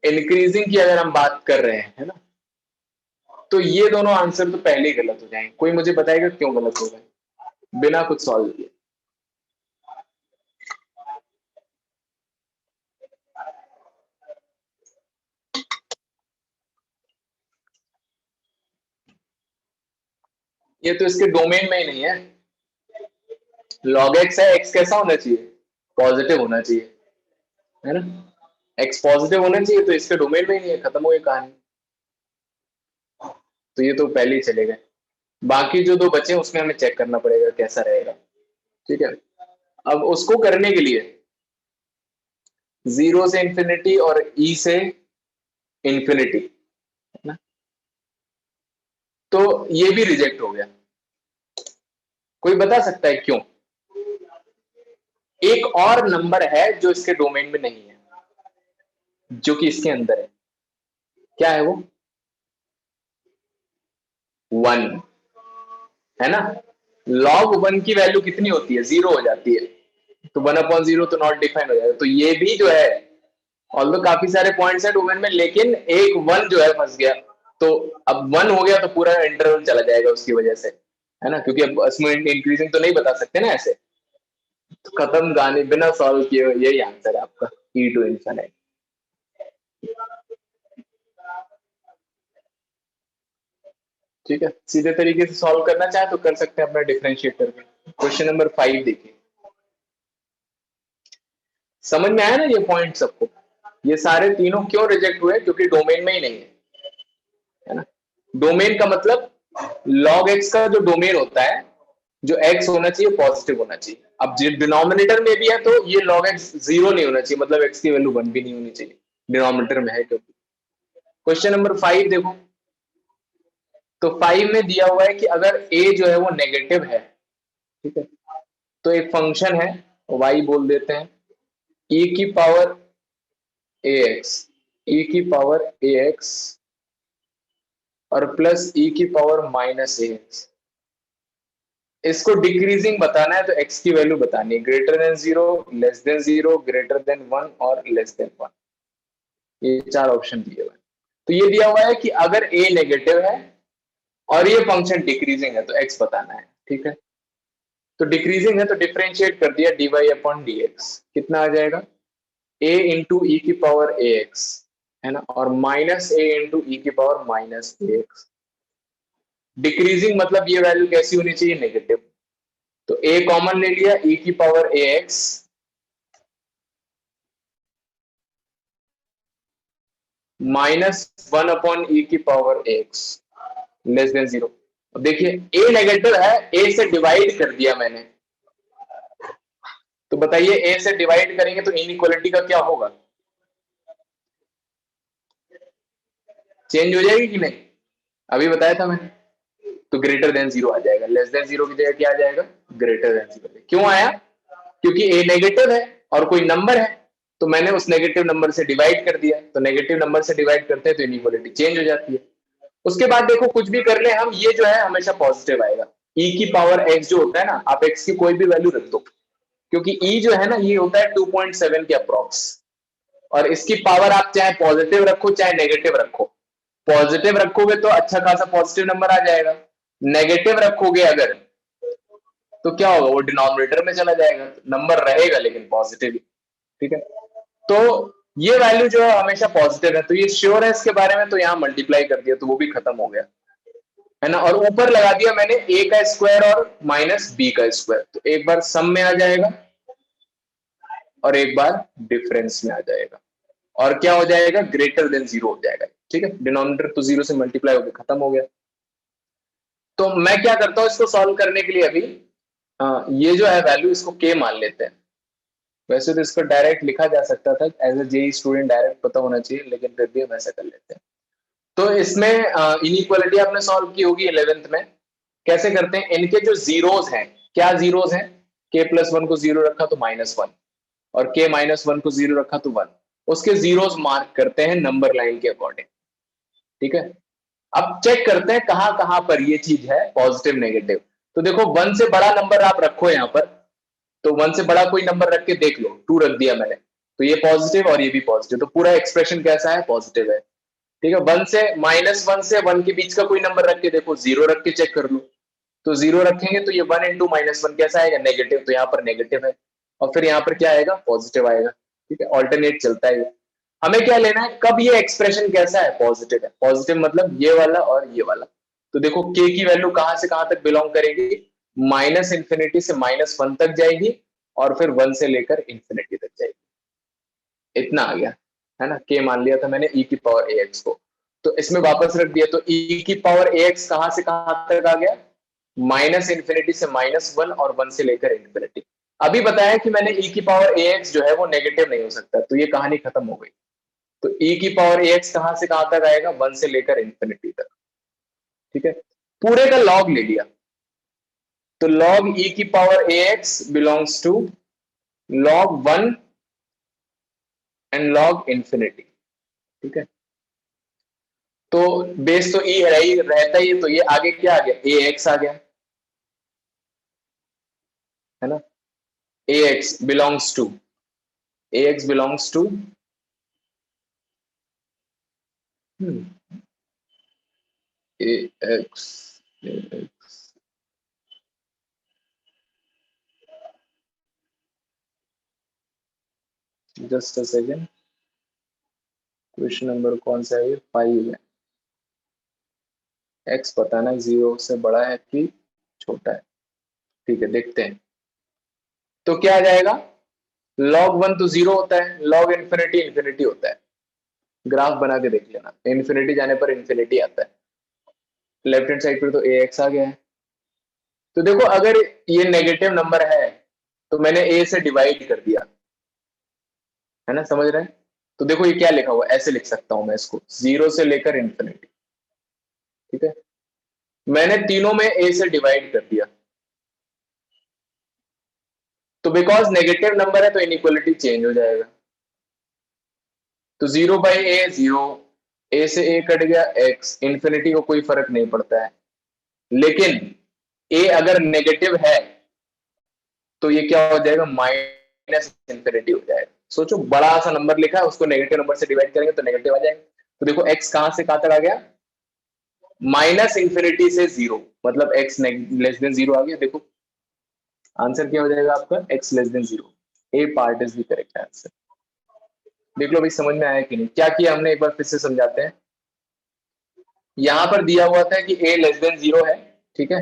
इंक्रीजिंग की अगर हम बात कर रहे हैं, है ना, तो ये दोनों आंसर तो पहले ही गलत हो जाएंगे। कोई मुझे बताएगा क्यों गलत हो गए बिना कुछ सॉल्व किए? ये तो इसके डोमेन में ही नहीं है। log x है, x कैसा होना चाहिए? पॉजिटिव होना चाहिए, है ना। x पॉजिटिव होना चाहिए, तो इसके डोमेन में ही नहीं है, खत्म हो गई कहानी। तो ये तो पहले ही चले गए। बाकी जो दो बचे उसमें हमें चेक करना पड़ेगा कैसा रहेगा, ठीक है। अब उसको करने के लिए 0 से इंफिनिटी और e से इंफिनिटी, है ना, तो ये भी रिजेक्ट हो गया। कोई बता सकता है क्यों? एक और नंबर है जो इसके डोमेन में नहीं है, जो कि इसके अंदर है। क्या है वो? 1, है ना। log 1 की वैल्यू कितनी होती है? 0 हो जाती है, तो 1/0 तो नॉट डिफाइंड हो जाएगा। तो ये भी जो है, ऑल्दो काफी सारे पॉइंट्स है डोमेन में, लेकिन एक 1 जो है फंस गया। तो अब 1 हो गया तो पूरा इंटरवल चला जाएगा उसकी वजह से, है ना, क्योंकि अब इसमें इंक्रीजिंग तो नहीं बता सकते ना ऐसे। तो खत्म गाने बिना सॉल्व किए हुए, यही आंसर है आपका, ई टू इन्फिनिट। ठीक है, सीधे तरीके से सॉल्व करना चाहे तो कर सकते हैं अपना डिफरेंशिएटर में। क्वेश्चन नंबर 5 देखिए। समझ में आया ना ये पॉइंट सबको? ये सारे तीनों क्यों रिजेक्ट हुए? क्योंकि डोमेन में ही नहीं है ना। डोमेन का मतलब log x का जो डोमेन होता है, जो x होना चाहिए पॉजिटिव होना चाहिए। अब डिनोमिनेटर में भी है तो ये log x 0 नहीं होना चाहिए, मतलब x की वैल्यू 1 भी नहीं होनी चाहिए, डिनोमिनेटर में है क्योंकि। क्वेश्चन नंबर 5 देखो। तो 5 में दिया हुआ है कि अगर a जो है वो नेगेटिव है, ठीक है, तो एक फंक्शन है y बोल देते हैं, e की पावर ax, e की पावर ax और प्लस e की पावर माइनस ax। इसको डिक्रीजिंग बताना है तो x की वैल्यू बतानी है, greater then 0, less than 0, greater than 1 और लेस देन 1। ये 4 ऑप्शन दिए हुए हैं। तो ये दिया हुआ है कि अगर a नेगेटिव है और ये फंक्शन डिक्रीजिंग है तो x बताना है, ठीक है। तो डिक्रीजिंग है तो डिफरेंशिएट कर दिया dy/dx, कितना आ जाएगा? a इंटू ई की पावर ax, है ना, और माइनस a इंटू ई की पावर माइनस ax। डिक्रीजिंग मतलब ये वैल्यू कैसी होनी चाहिए? नेगेटिव। तो a कॉमन ले लिया, e की पावर ax -1/e की पावर ax लेस देन 0। अब देखिए a नेगेटिव है, a से डिवाइड कर दिया मैंने, तो बताइए a से डिवाइड करेंगे तो इनइक्वालिटी का क्या होगा? चेंज हो जाएगी कि नहीं? अभी बताया था मैंने। तो ग्रेटर देन 0 आ जाएगा, लेस देन 0 की जगह क्या आ जाएगा? Greater than 0। क्यों आया? क्योंकि a नेगेटिव है और कोई नंबर है, तो मैंने उस नेगेटिव नंबर से डिवाइड कर दिया। तो नेगेटिव नंबर से डिवाइड करते हैं तो इनइक्वालिटी चेंज हो जाती है। उसके बाद देखो कुछ भी कर ले हम, ये जो है हमेशा पॉजिटिव आएगा। e की पावर x जो होता है ना, आप x की कोई भी वैल्यू रख दो, क्योंकि e जो है ना ये होता है 2.7 के अप्रॉक्स, और इसकी पावर आप चाहे पॉजिटिव रखो चाहे नेगेटिव रखो। पॉजिटिव रखोगे तो अच्छा खासा पॉजिटिव नंबर आ जाएगा, नेगेटिव रखोगे अगर तो क्या होगा? वो डिनोमिनेटर में चला जाएगा, नंबर रहेगा लेकिन पॉजिटिव, ठीक है। तो ये वैल्यू जो है हमेशा पॉजिटिव है, तो ये श्योर है इसके बारे में, तो यहाँ मल्टीप्लाई कर दिया तो वो भी खत्म हो गया, है ना। और ऊपर लगा दिया मैंने a का स्क्वायर और माइनस b का स्क्वायर, तो एक बार सम में आ जाएगा और एक बार डिफरेंस में आ जाएगा, और क्या हो जाएगा? ग्रेटर देन 0 हो जाएगा, ठीक है। डिनोमिनेटर तो 0 से मल्टीप्लाई होकर खत्म हो गया। तो मैं क्या करता हूं इसको सॉल्व करने के लिए? अभी ये जो है वैल्यू, इसको k मान लेते हैं। वैसे तो इसको डायरेक्ट लिखा जा सकता था, as a JEE student direct पता होना चाहिए, लेकिन फिर भी हम ऐसा कर लेते हैं। तो इसमें इनइक्वालिटी आपने सॉल्व की होगी 11th में। कैसे करते हैं? इनके जो जीरोस हैं, क्या जीरोस हैं, k प्लस वन को जीरो रखा तो -1 और k माइनस वन को जीरो रखा तो 1, उसके जीरोस मार्क करते हैं नंबर लाइन के अकॉर्डिंग। ठीक है, अब चेक करते हैं कहां कहां पर ये चीज है पॉजिटिव नेगेटिव। तो देखो 1 से बड़ा नंबर आप रखो यहाँ पर, तो 1 से बड़ा कोई नंबर रख के देख लो, 2 रख दिया मैंने, तो ये पॉजिटिव और ये भी पॉजिटिव, तो पूरा एक्सप्रेशन कैसा है, पॉजिटिव है। ठीक है, 1 से -1 से 1 के बीच का कोई नंबर रख के देखो, 0 रख के चेक कर लो, तो 0 रखेंगे तो ये 1 इंटू -1 कैसा आएगा, नेगेटिव, तो यहाँ पर नेगेटिव है, और फिर यहाँ पर क्या आएगा, पॉजिटिव आएगा। ठीक है, ऑल्टरनेट चलता है। हमें क्या लेना है, कब ये एक्सप्रेशन कैसा है, पॉजिटिव है। पॉजिटिव मतलब ये वाला और ये वाला। तो देखो k की वैल्यू कहां से कहां तक बिलोंग करेगी, -∞ से -1 तक जाएगी और फिर 1 से लेकर इंफिनिटी तक जाएगी। इतना आ गया है ना, k मान लिया था मैंने e की पावर ax को, तो इसमें वापस रख दिया, तो e की पावर ax कहां से कहां तक आ गया, -∞ से -1 और 1 से लेकर इंफिनिटी। अभी बताया कि मैंने e की पावर ax जो है वो नेगेटिव नहीं हो सकता, तो ये कहानी खत्म हो गई। तो e की पावर ax कहां से कहां तक आएगा, 1 से लेकर इंफिनिटी तक। ठीक है, पूरे का लॉग ले लिया, तो log e की power ax belongs to log 1 and log infinity. ठीक है, तो बेस तो e रहता ही है, तो ये आगे क्या आ गया, ax आ गया, है ना, ax belongs to ax just a second, question number कौन सा है, 5 है। x बताना 0 से बड़ा है कि छोटा है। ठीक है, देखते हैं, तो क्या आ जाएगा, log 1 तो 0 होता है, log इंफिनिटी इंफिनिटी होता है। ग्राफ बना के देख लेना, इंफिनिटी जाने पर इंफिनिटी आता है, लेफ्ट हैंड साइड पर तो ax आ गया है। तो देखो अगर ये नेगेटिव नंबर है तो मैंने a से डिवाइड कर दिया, है ना, समझ रहे हैं। तो देखो ये क्या लिखा हुआ, ऐसे लिख सकता हूं मैं इसको, 0 से लेकर इंफिनिटी। ठीक है, मैंने तीनों में a से डिवाइड कर दिया, तो बिकॉज नेगेटिव नंबर है तो इनइक्वालिटी चेंज हो जाएगा, तो 0/a 0, a से a कट गया x, इंफिनिटी को कोई फर्क नहीं पड़ता है। लेकिन a अगर नेगेटिव है तो ये क्या हो जाएगा, माइनस इंफिनिटी हो जाएगा। सोचो बड़ा सा नंबर लिखा है, उसको नेगेटिव नंबर से डिवाइड करेंगे तो नेगेटिव आ जाएगा। तो देखो x कहां से कहां तक आ गया, -∞ से 0, मतलब x लेस देन 0 आ गया। देखो आंसर क्या हो जाएगा आपका, x less than 0। A part is the correct answer. देख लो भाई समझ में आया कि नहीं, क्या किया हमने, एक बार फिर से समझाते हैं। यहां पर दिया हुआ था कि a लेस देन 0 है, ठीक है,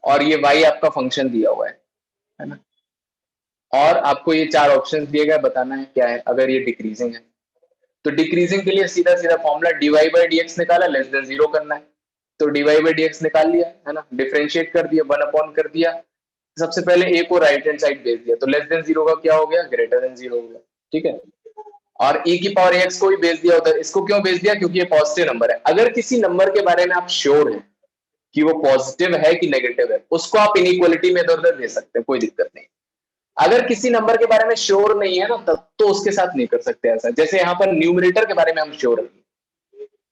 और ये y आपका फंक्शन दिया हुआ है ना, और आपको ये 4 ऑप्शन दिए गए, बताना है क्या है। अगर ये डिक्रीजिंग है तो डिक्रीजिंग के लिए सीधा सीधा फॉर्मूला dy/dx निकाला, लेस देन 0 करना है, तो dy/dx निकाल लिया, है ना, डिफरेंशिएट कर दिया, 1 कर दिया, सबसे पहले a को राइट हैंड साइड भेज दिया, तो लेस देन 0 का क्या हो गया, ग्रेटर देन 0 हो गया। ठीक है, और e की पावर ax को भी भेज दिया उधर। इसको क्यों भेज दिया, क्योंकि ये पॉजिटिव नंबर है। अगर किसी नंबर के बारे में आप श्योर हैं कि वो पॉजिटिव है कि नेगेटिव है, उसको आप इनइक्वालिटी में इधर उधर भेज सकते हैं, कोई दिक्कत नहीं। अगर किसी नंबर के बारे में श्योर नहीं है ना, तब तो उसके साथ नहीं कर सकते ऐसा। जैसे यहाँ पर न्यूमरेटर के बारे में हम श्योर हैं,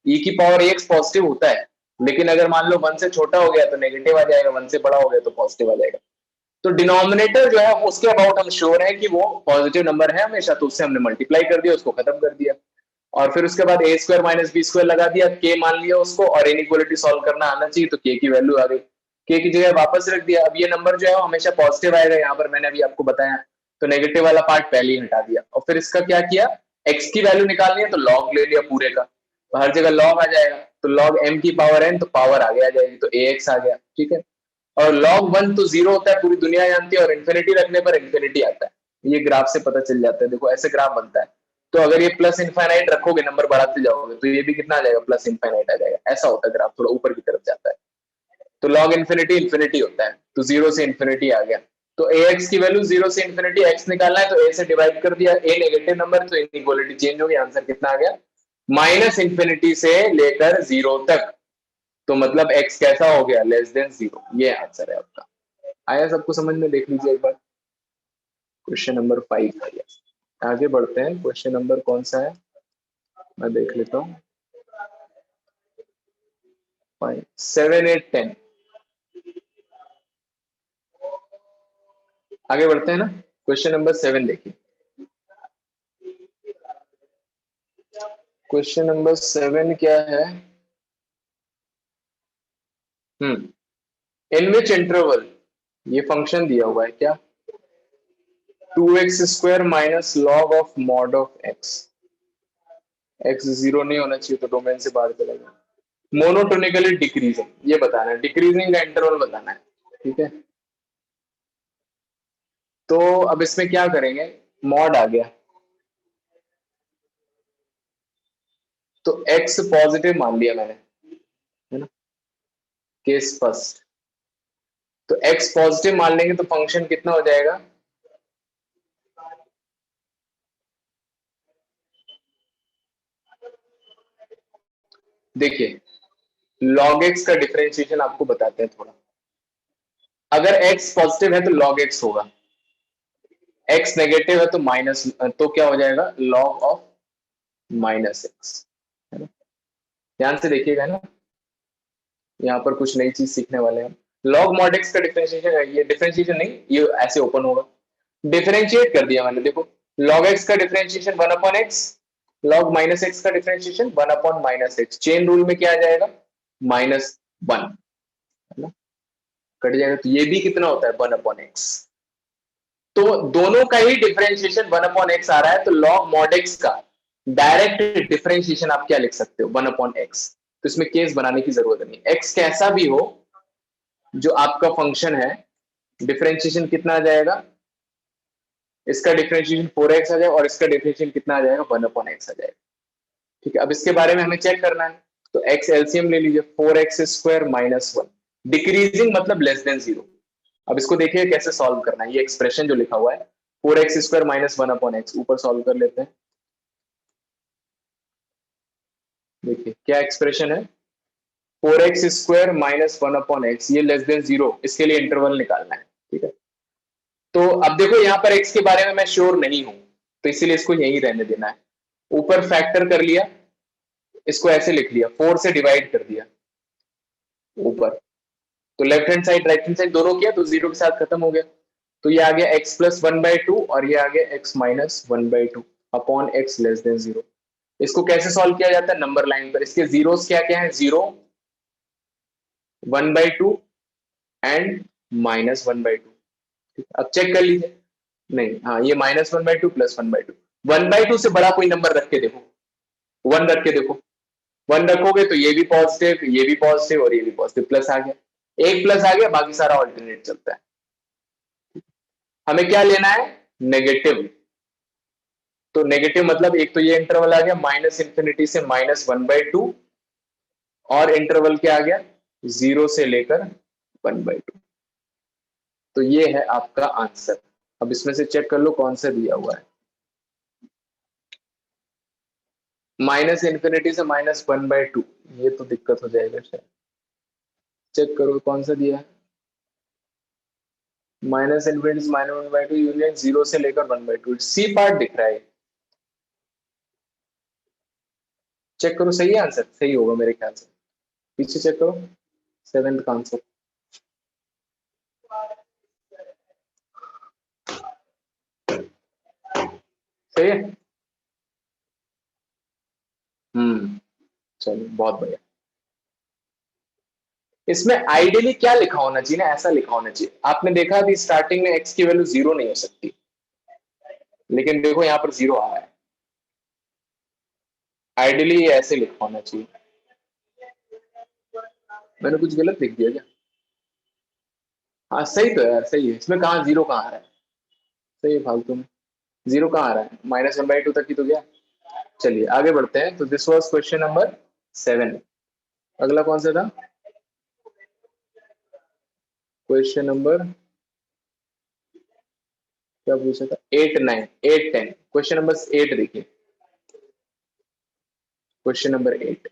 e की पावर ax पॉजिटिव होता है, लेकिन अगर मान लो 1 से छोटा हो गया तो नेगेटिव आ जाएगा, 1 से बड़ा हो गया तो पॉजिटिव आ जाएगा। तो डिनोमिनेटर जो है उसके अबाउट हम श्योर है कि वो पॉजिटिव नंबर है हमेशा, तो उससे हमने मल्टीप्लाई कर दिया, उसको खत्म कर दिया, और फिर उसके बाद a² - b² लगा दिया, k मान लिया उसको, और इनइक्वालिटी सॉल्व करना आना चाहिए, तो k की वैल्यू आ गई, k की जगह वापस रख दिया। अब ये नंबर जो है वो हमेशा पॉजिटिव आएगा, यहाँ पर मैंने अभी आपको बताया, तो नेगेटिव वाला पार्ट पहले ही हटा दिया, और फिर इसका क्या किया, x की वैल्यू निकालनी है तो log ले लिया पूरे का, तो हर जगह log आ जाएगा, तो log m की पावर n, तो पावर आगे आ जाएगी, तो ax आ गया। ठीक है, और log 1 तो 0 होता है, पूरी दुनिया जानती है, और इंफिनिटी रखने पर इंफिनिटी आता है, ये ग्राफ से पता चल जाता है। देखो ऐसे ग्राफ बनता है, तो अगर ये प्लस इनफाइनाइट रखोगे, नंबर बढ़ाते जाओगे, तो ये भी कितना आ जाएगा, प्लस इनफाइनाइट आ जाएगा। ऐसा होता है ग्राफ, थोड़ा ऊपर की तरफ जाता है, तो log इंफिनिटी इंफिनिटी होता है, तो 0 से इंफिनिटी आ गया, तो ax की वैल्यू 0 से इंफिनिटी x निकालना है, तो a से डिवाइड कर दिया, a नेगेटिव नंबर, तो इनइक्वालिटी चेंज हो गई, आंसर कितना आ गया, -∞ से लेकर 0 तक, तो मतलब x कैसा हो गया, लेस देन 0, ये आंसर है आपका। आया सबको समझ में? देख लीजिए एक बार, क्वेश्चन नंबर 5 आ गया। आगे बढ़ते हैं, क्वेश्चन नंबर कौन सा है मैं देख लेता हूँ। 5, 7, 8, 10। आगे बढ़ते हैं ना, क्वेश्चन नंबर 7 देखिए। क्वेश्चन नंबर 7 क्या है? इन विच इंटरवल, ये फंक्शन दिया हुआ है क्या, 2x square minus log of mod of x. X zero नहीं होना चाहिए तो डोमेन से बाहर चला जाए। मोनोटोनिकली डिक्रीजिंग, ये बताना है, डिक्रीजिंग का इंटरवल बताना है। ठीक है, तो अब इसमें क्या करेंगे, मॉड आ गया तो x पॉजिटिव मान लिया मैंने, है ना, केस फर्स्ट। तो x पॉजिटिव मान लेंगे तो फंक्शन कितना हो जाएगा, देखिए log x का डिफरेंशिएशन आपको बताते हैं थोड़ा। अगर x पॉजिटिव है तो log x होगा, x नेगेटिव है तो माइनस, तो क्या हो जाएगा, log ऑफ माइनस एक्स, है ना। ध्यान से देखिएगा ना, यहाँ पर कुछ नई चीज सीखने वाले हैं। log mod x का डिफरेंशिएशन है, ये डिफरेंशिएशन नहीं, ये ऐसे ओपन होगा, डिफरेंशिएट कर दिया मैंने, देखो log x का differentiation 1 upon x, log minus x का differentiation 1 upon minus x, chain rule में क्या आ जाएगा, -1, है ना, कट जाएगा, तो ये भी कितना होता है 1 अपॉन x। तो दोनों का ही डिफरेंशिएशन 1 अपॉन x आ रहा है, तो log mod x का डायरेक्ट डिफरेंशिएशन आप क्या लिख सकते हो, 1 अपॉन x। तो इसमें केस बनाने की जरूरत नहीं, x कैसा भी हो जो आपका फंक्शन है, डिफरेंशिएशन कितना आ जाएगा, इसका डिफरेंशिएशन 4x आ जाएगा और इसका डिफरेंशिएशन कितना आ जाएगा, 1 अपॉन x आ जाएगा। ठीक है, अब इसके बारे में हमें चेक करना है, तो x एलसीएम ले लीजिए, 4x स्क्वायर माइनस 1, डिक्रीजिंग मतलब लेस देन 0। अब इसको देखिए कैसे सॉल्व करना है, ये एक्सप्रेशन जो लिखा हुआ है 4x square minus 1 upon x, ऊपर सॉल्व कर लेते हैं। देखिए क्या एक्सप्रेशन है, 4x square minus 1 upon x, ये लेस देन 0, इसके लिए इंटरवल निकालना है। ठीक है, तो अब देखो यहाँ पर x के बारे में मैं श्योर नहीं हूं, तो इसीलिए इसको यहीं रहने देना है। ऊपर फैक्टर कर लिया, इसको ऐसे लिख लिया, 4 से डिवाइड कर दिया ऊपर, तो left hand side right hand side दोनों किया तो 0 के साथ खत्म हो गया। तो ये आ गया x प्लस 1/2 और ये आ गया x minus 1/2 upon x less than 0। इसको कैसे सॉल्व किया जाता है, नंबर लाइन पर इसके जीरोस क्या क्या है, 0, 1/2 एंड -1/2। अब चेक कर लीजिए, नहीं हाँ, ये -1/2 प्लस 1/2, 1/2 से बड़ा कोई नंबर रख के देखो, 1 रख के देखो, 1 रखोगे तो ये भी पॉजिटिव, ये भी पॉजिटिव और ये भी पॉजिटिव, प्लस आ गया, एक प्लस आ गया, बाकी सारा ऑल्टरनेट चलता है। हमें क्या लेना है, नेगेटिव। तो नेगेटिव मतलब एक तो ये इंटरवल आ गया -∞ से -1/2 और इंटरवल क्या आ गया, 0 से लेकर 1/2। तो ये है आपका आंसर। अब इसमें से चेक कर लो कौन सा दिया हुआ है, -∞ से -1/2, ये तो दिक्कत हो जाएगा शायद। चेक करो कौन सा दिया है, -∞ से -1/2 यूनियन 0 से लेकर 1/2, सी पार्ट दिख रहा है। चेक करो सही है आंसर, सही होगा मेरे ख्याल से, पीछे चेक करो, 7th का आंसर सही है। चलो बहुत बढ़िया। इसमें आइडियली क्या लिखा होना चाहिए ना, ऐसा लिखा होना चाहिए, आपने देखा कि स्टार्टिंग में x की वैल्यू 0 नहीं हो सकती, लेकिन देखो यहाँ पर 0 आ रहा है, आइडियली ये ऐसे लिखा होना चाहिए। मैंने कुछ गलत लिख दिया क्या, हाँ सही तो है यार, सही है, इसमें कहाँ 0 कहाँ आ रहा है, सही है, फालतू में 0 कहाँ आ रहा है, -1/2 तक ही तो गया। चलिए आगे बढ़ते हैं, तो दिस वाज क्वेश्चन नंबर 7। अगला कौन सा था, क्वेश्चन नंबर क्या पूछा था, 8, 9, 8, 10। क्वेश्चन नंबर 8 देखिए, क्वेश्चन नंबर 8,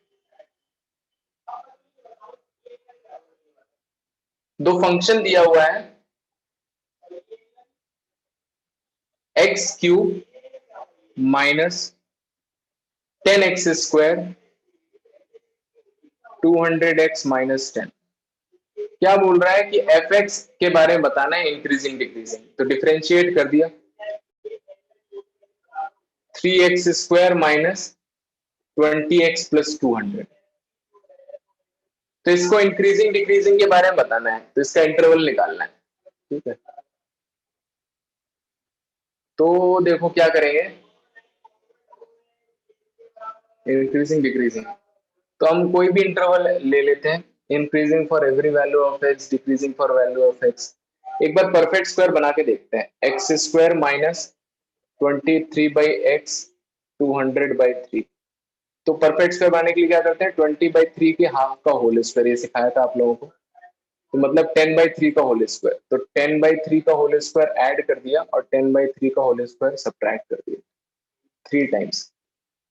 दो फंक्शन दिया हुआ है x cube minus 10x square 200x minus 10। क्या बोल रहा है कि एफ एक्स के बारे में बताना है इंक्रीजिंग डिक्रीजिंग, तो डिफरेंशिएट कर दिया 3x square minus 20x plus 200। तो इसको इंक्रीजिंग डिक्रीजिंग के बारे में बताना है, तो इसका इंटरवल निकालना है। ठीक है, तो देखो क्या करेंगे, इंक्रीजिंग डिक्रीजिंग, तो हम कोई भी इंटरवल ले लेते हैं, increasing for every value of x, decreasing for value of x. एक बार परफेक्ट स्क्वायर बना के देखते हैं, x square minus 23 by x 200/3। तो परफेक्ट स्क्वायर बनाने के लिए क्या करते हैं, 20/3 के हाफ का होल स्क्वायर, ये सिखाया था आप लोगों को, तो मतलब 10/3 का होल स्क्वायर, तो 10/3 का होल स्क्वायर ऐड कर दिया और 10/3 का होल स्क्वायर सब्ट्रैक्ट कर दिया 3 टाइम्स।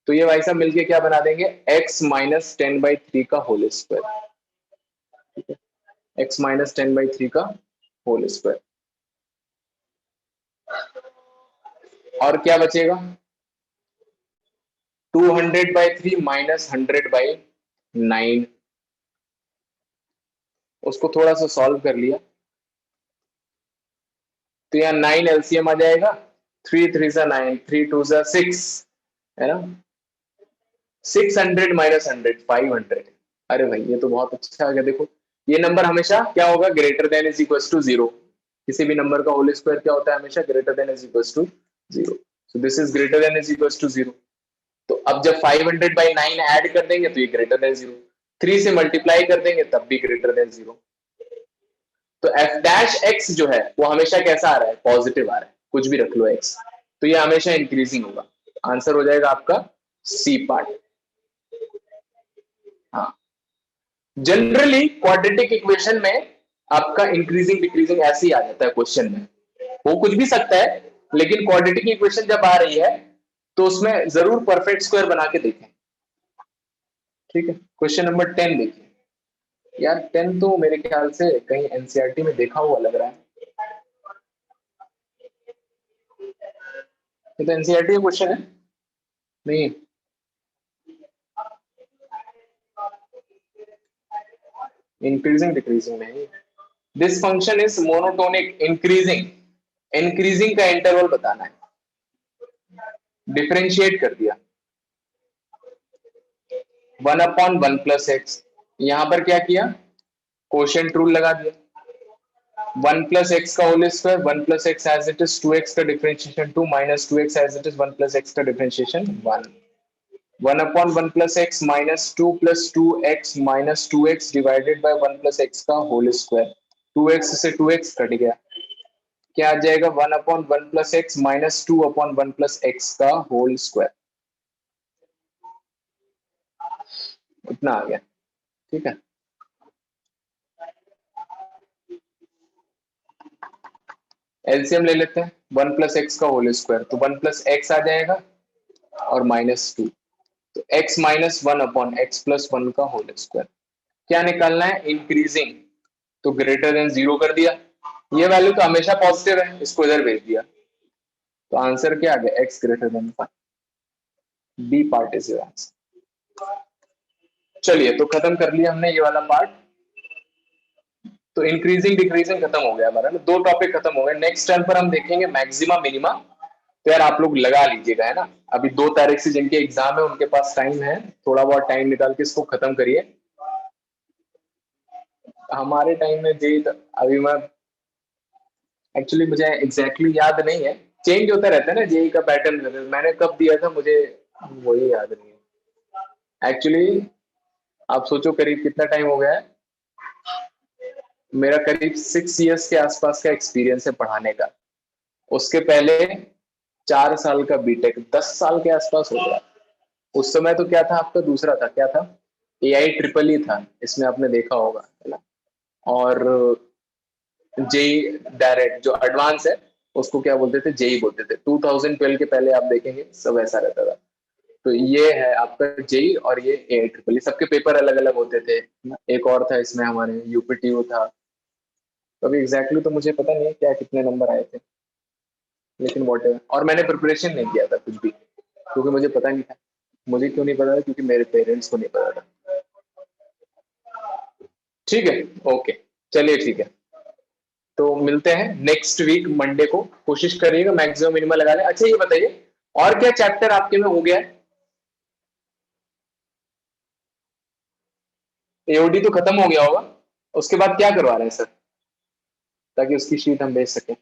तो ये भाई साहब मिलके क्या बना देंगे, x माइनस 10/3 का होल स्क्वायर। ठीक है, x माइनस 10/3 का होल स्क्वायर। और क्या बचेगा, 200/3 माइनस 100/9। उसको थोड़ा सा सॉल्व कर लिया, तो यहाँ 9 एलसीएम आ जाएगा, 3 3 सा 9, 3 2 सा 6, है ना, 600 माइनस 100 500। अरे भाई ये तो बहुत अच्छा आ गया। देखो ये नंबर हमेशा क्या होगा, greater than is equal to 0। किसी भी नंबर का होल स्क्वायर क्या होता है, हमेशा greater than is equal to 0। So this is greater than is equal to 0। तो अब जब 500/9 ऐड कर देंगे तो ये ग्रेटर देन 0, 3 से मल्टीप्लाई कर देंगे तब भी ग्रेटर देन 0। तो एफ डैश एक्स जो है वो हमेशा कैसा आ रहा है, पॉजिटिव आ रहा है, कुछ भी रख लो एक्स, तो ये हमेशा इंक्रीजिंग होगा। आंसर हो जाएगा आपका सी पार्ट। हाँ, जनरली क्वाड्रेटिक इक्वेशन में आपका इंक्रीजिंग डिक्रीजिंग ऐसे ही आ जाता है क्वेश्चन में, हो कुछ भी सकता है, लेकिन क्वाड्रेटिक इक्वेशन जब आ रही है तो उसमें जरूर परफेक्ट स्क्वायर बना के देखें। ठीक है, क्वेश्चन नंबर 10 देखिए। यार 10 तो मेरे ख्याल से कहीं एनसीईआरटी में देखा हुआ लग रहा है, ये तो एनसीईआरटी का क्वेश्चन है नहीं। इंक्रीजिंग डिक्रीजिंग नहीं, this function is monotonic increasing, increasing का इंटरवल बताना है। डिफरेंशिएट कर दिया 1/1 प्लस एक्स, यहां पर क्या किया, कोशेंट रूल लगा दिया, 1 प्लस एक्स का whole square, 1 plus X as it is 2x का differentiation 2 minus 2x as it is 1 plus X का differentiation 1, 1/1 plus X minus 2 plus 2x minus 2x divided by 1 plus X का whole square, 2x से 2x cut गया, क्या आ जाएगा 1/1 plus X minus 2/1 plus X का whole square, इतना आ गया। ठीक है, एलसीएम ले लेते हैं, 1 प्लस एक्स का होल स्क्वायर, तो 1 प्लस एक्स आ जाएगा और माइनस 2, तो x माइनस 1/x प्लस 1 का होल स्क्वायर। क्या निकालना है, इंक्रीजिंग, तो ग्रेटर देन 0 कर दिया, ये वैल्यू तो हमेशा पॉजिटिव है, इसको इधर भेज दिया, तो आंसर क्या आ गया, x greater than 5। B part is your answer. चलिए तो खत्म कर लिया हमने ये वाला पार्ट, तो इंक्रीजिंग डिक्रीजिंग खत्म हो गया हमारा, दो टॉपिक खत्म हो गए। नेक्स्ट टर्म पर हम देखेंगे मैक्सिमा मिनिमा, तो यार आप लोग लगा लीजिएगा, है ना, अभी 2 तारीख से जिनके एग्जाम है उनके पास टाइम है, थोड़ा बहुत टाइम निकाल के इसको खत्म करिए। हमारे टाइम में जेई, अभी मैं एक्चुअली मुझे एग्जैक्टली याद नहीं है, चेंज होता रहता है ना जेई का पैटर्न, मैंने कब दिया था मुझे वही याद नहीं है एक्चुअली। आप सोचो करीब कितना टाइम हो गया है, मेरा करीब 6 इयर्स के आसपास का एक्सपीरियंस है पढ़ाने का, उसके पहले 4 साल का बीटेक, 10 साल के आसपास हो गया। उस समय तो क्या था आपका, दूसरा था, क्या था, AI ट्रिपल ई था, इसमें आपने देखा होगा, है ना, और जेई डायरेक्ट जो एडवांस है उसको क्या बोलते थे, जेई बोलते थे। 2012 के पहले आप देखेंगे सब ऐसा रहता था। तो ये है आपका जेई और ये AI ट्रिपल ई, सबके पेपर अलग अलग होते थे। एक और था इसमें हमारे यूपीटीयू था, तो अभी एग्जैक्टली तो मुझे पता नहीं है क्या कितने नंबर आए थे। लेकिन whatever, और मैंने प्रिपरेशन नहीं किया था कुछ भी क्योंकि मुझे पता नहीं था। मुझे क्यों नहीं पता था? क्योंकि मेरे पेरेंट्स को नहीं पता था। ठीक है, ओके, चलिए ठीक है, तो मिलते हैं नेक्स्ट वीक मंडे को। कोशिश करिएगा मैक्सिमम मिनिमम लगा लें। अच्छा ये बताइए, और क्या चैप्टर आपके में हो गया है? एओडी तो खत्म हो गया होगा, उसके बाद क्या करवा रहे हैं सर, ताकि उसकी शीट हम भेज सकें?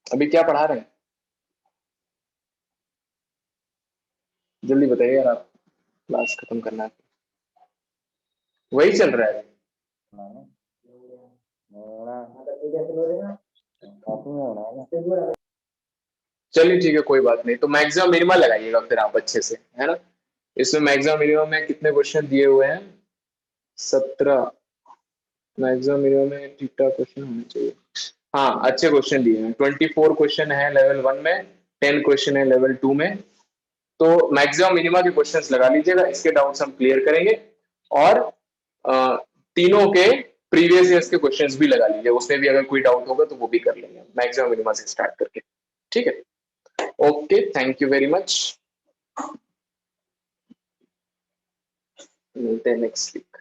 अभी क्या पढ़ा रहे हैं? जल्दी बताइए यार, आप क्लास खत्म करना है। वही चल रहा है। चलिए ठीक है, कोई बात नहीं, तो मैक्सिमम मिनिमम लगाइएगा फिर आप अच्छे से, है ना? इसमें मैक्सिमम मिनिमम में कितने क्वेश्चन दिए हुए हैं? 17। मैक्सिमम मिनिमम में ठीक ठाक क्वेश्चन होने चाहिए। हाँ, अच्छे क्वेश्चन दिए हैं। 24 क्वेश्चन है लेवल 1 में, 10 क्वेश्चन है लेवल 2 में। तो मैक्सिमम मिनिमम के क्वेश्चंस लगा लीजिएगा, इसके डाउट्स हम क्लियर करेंगे। और तीनों के प्रीवियस ईयर्स के क्वेश्चंस भी लगा लीजिए, उसमें भी अगर कोई डाउट होगा तो वो भी कर लेंगे मैक्सिमम मिनिमम से स्टार्ट करके। ठीक है, okay, thank you very much, मिलते हैं नेक्स्ट वीक।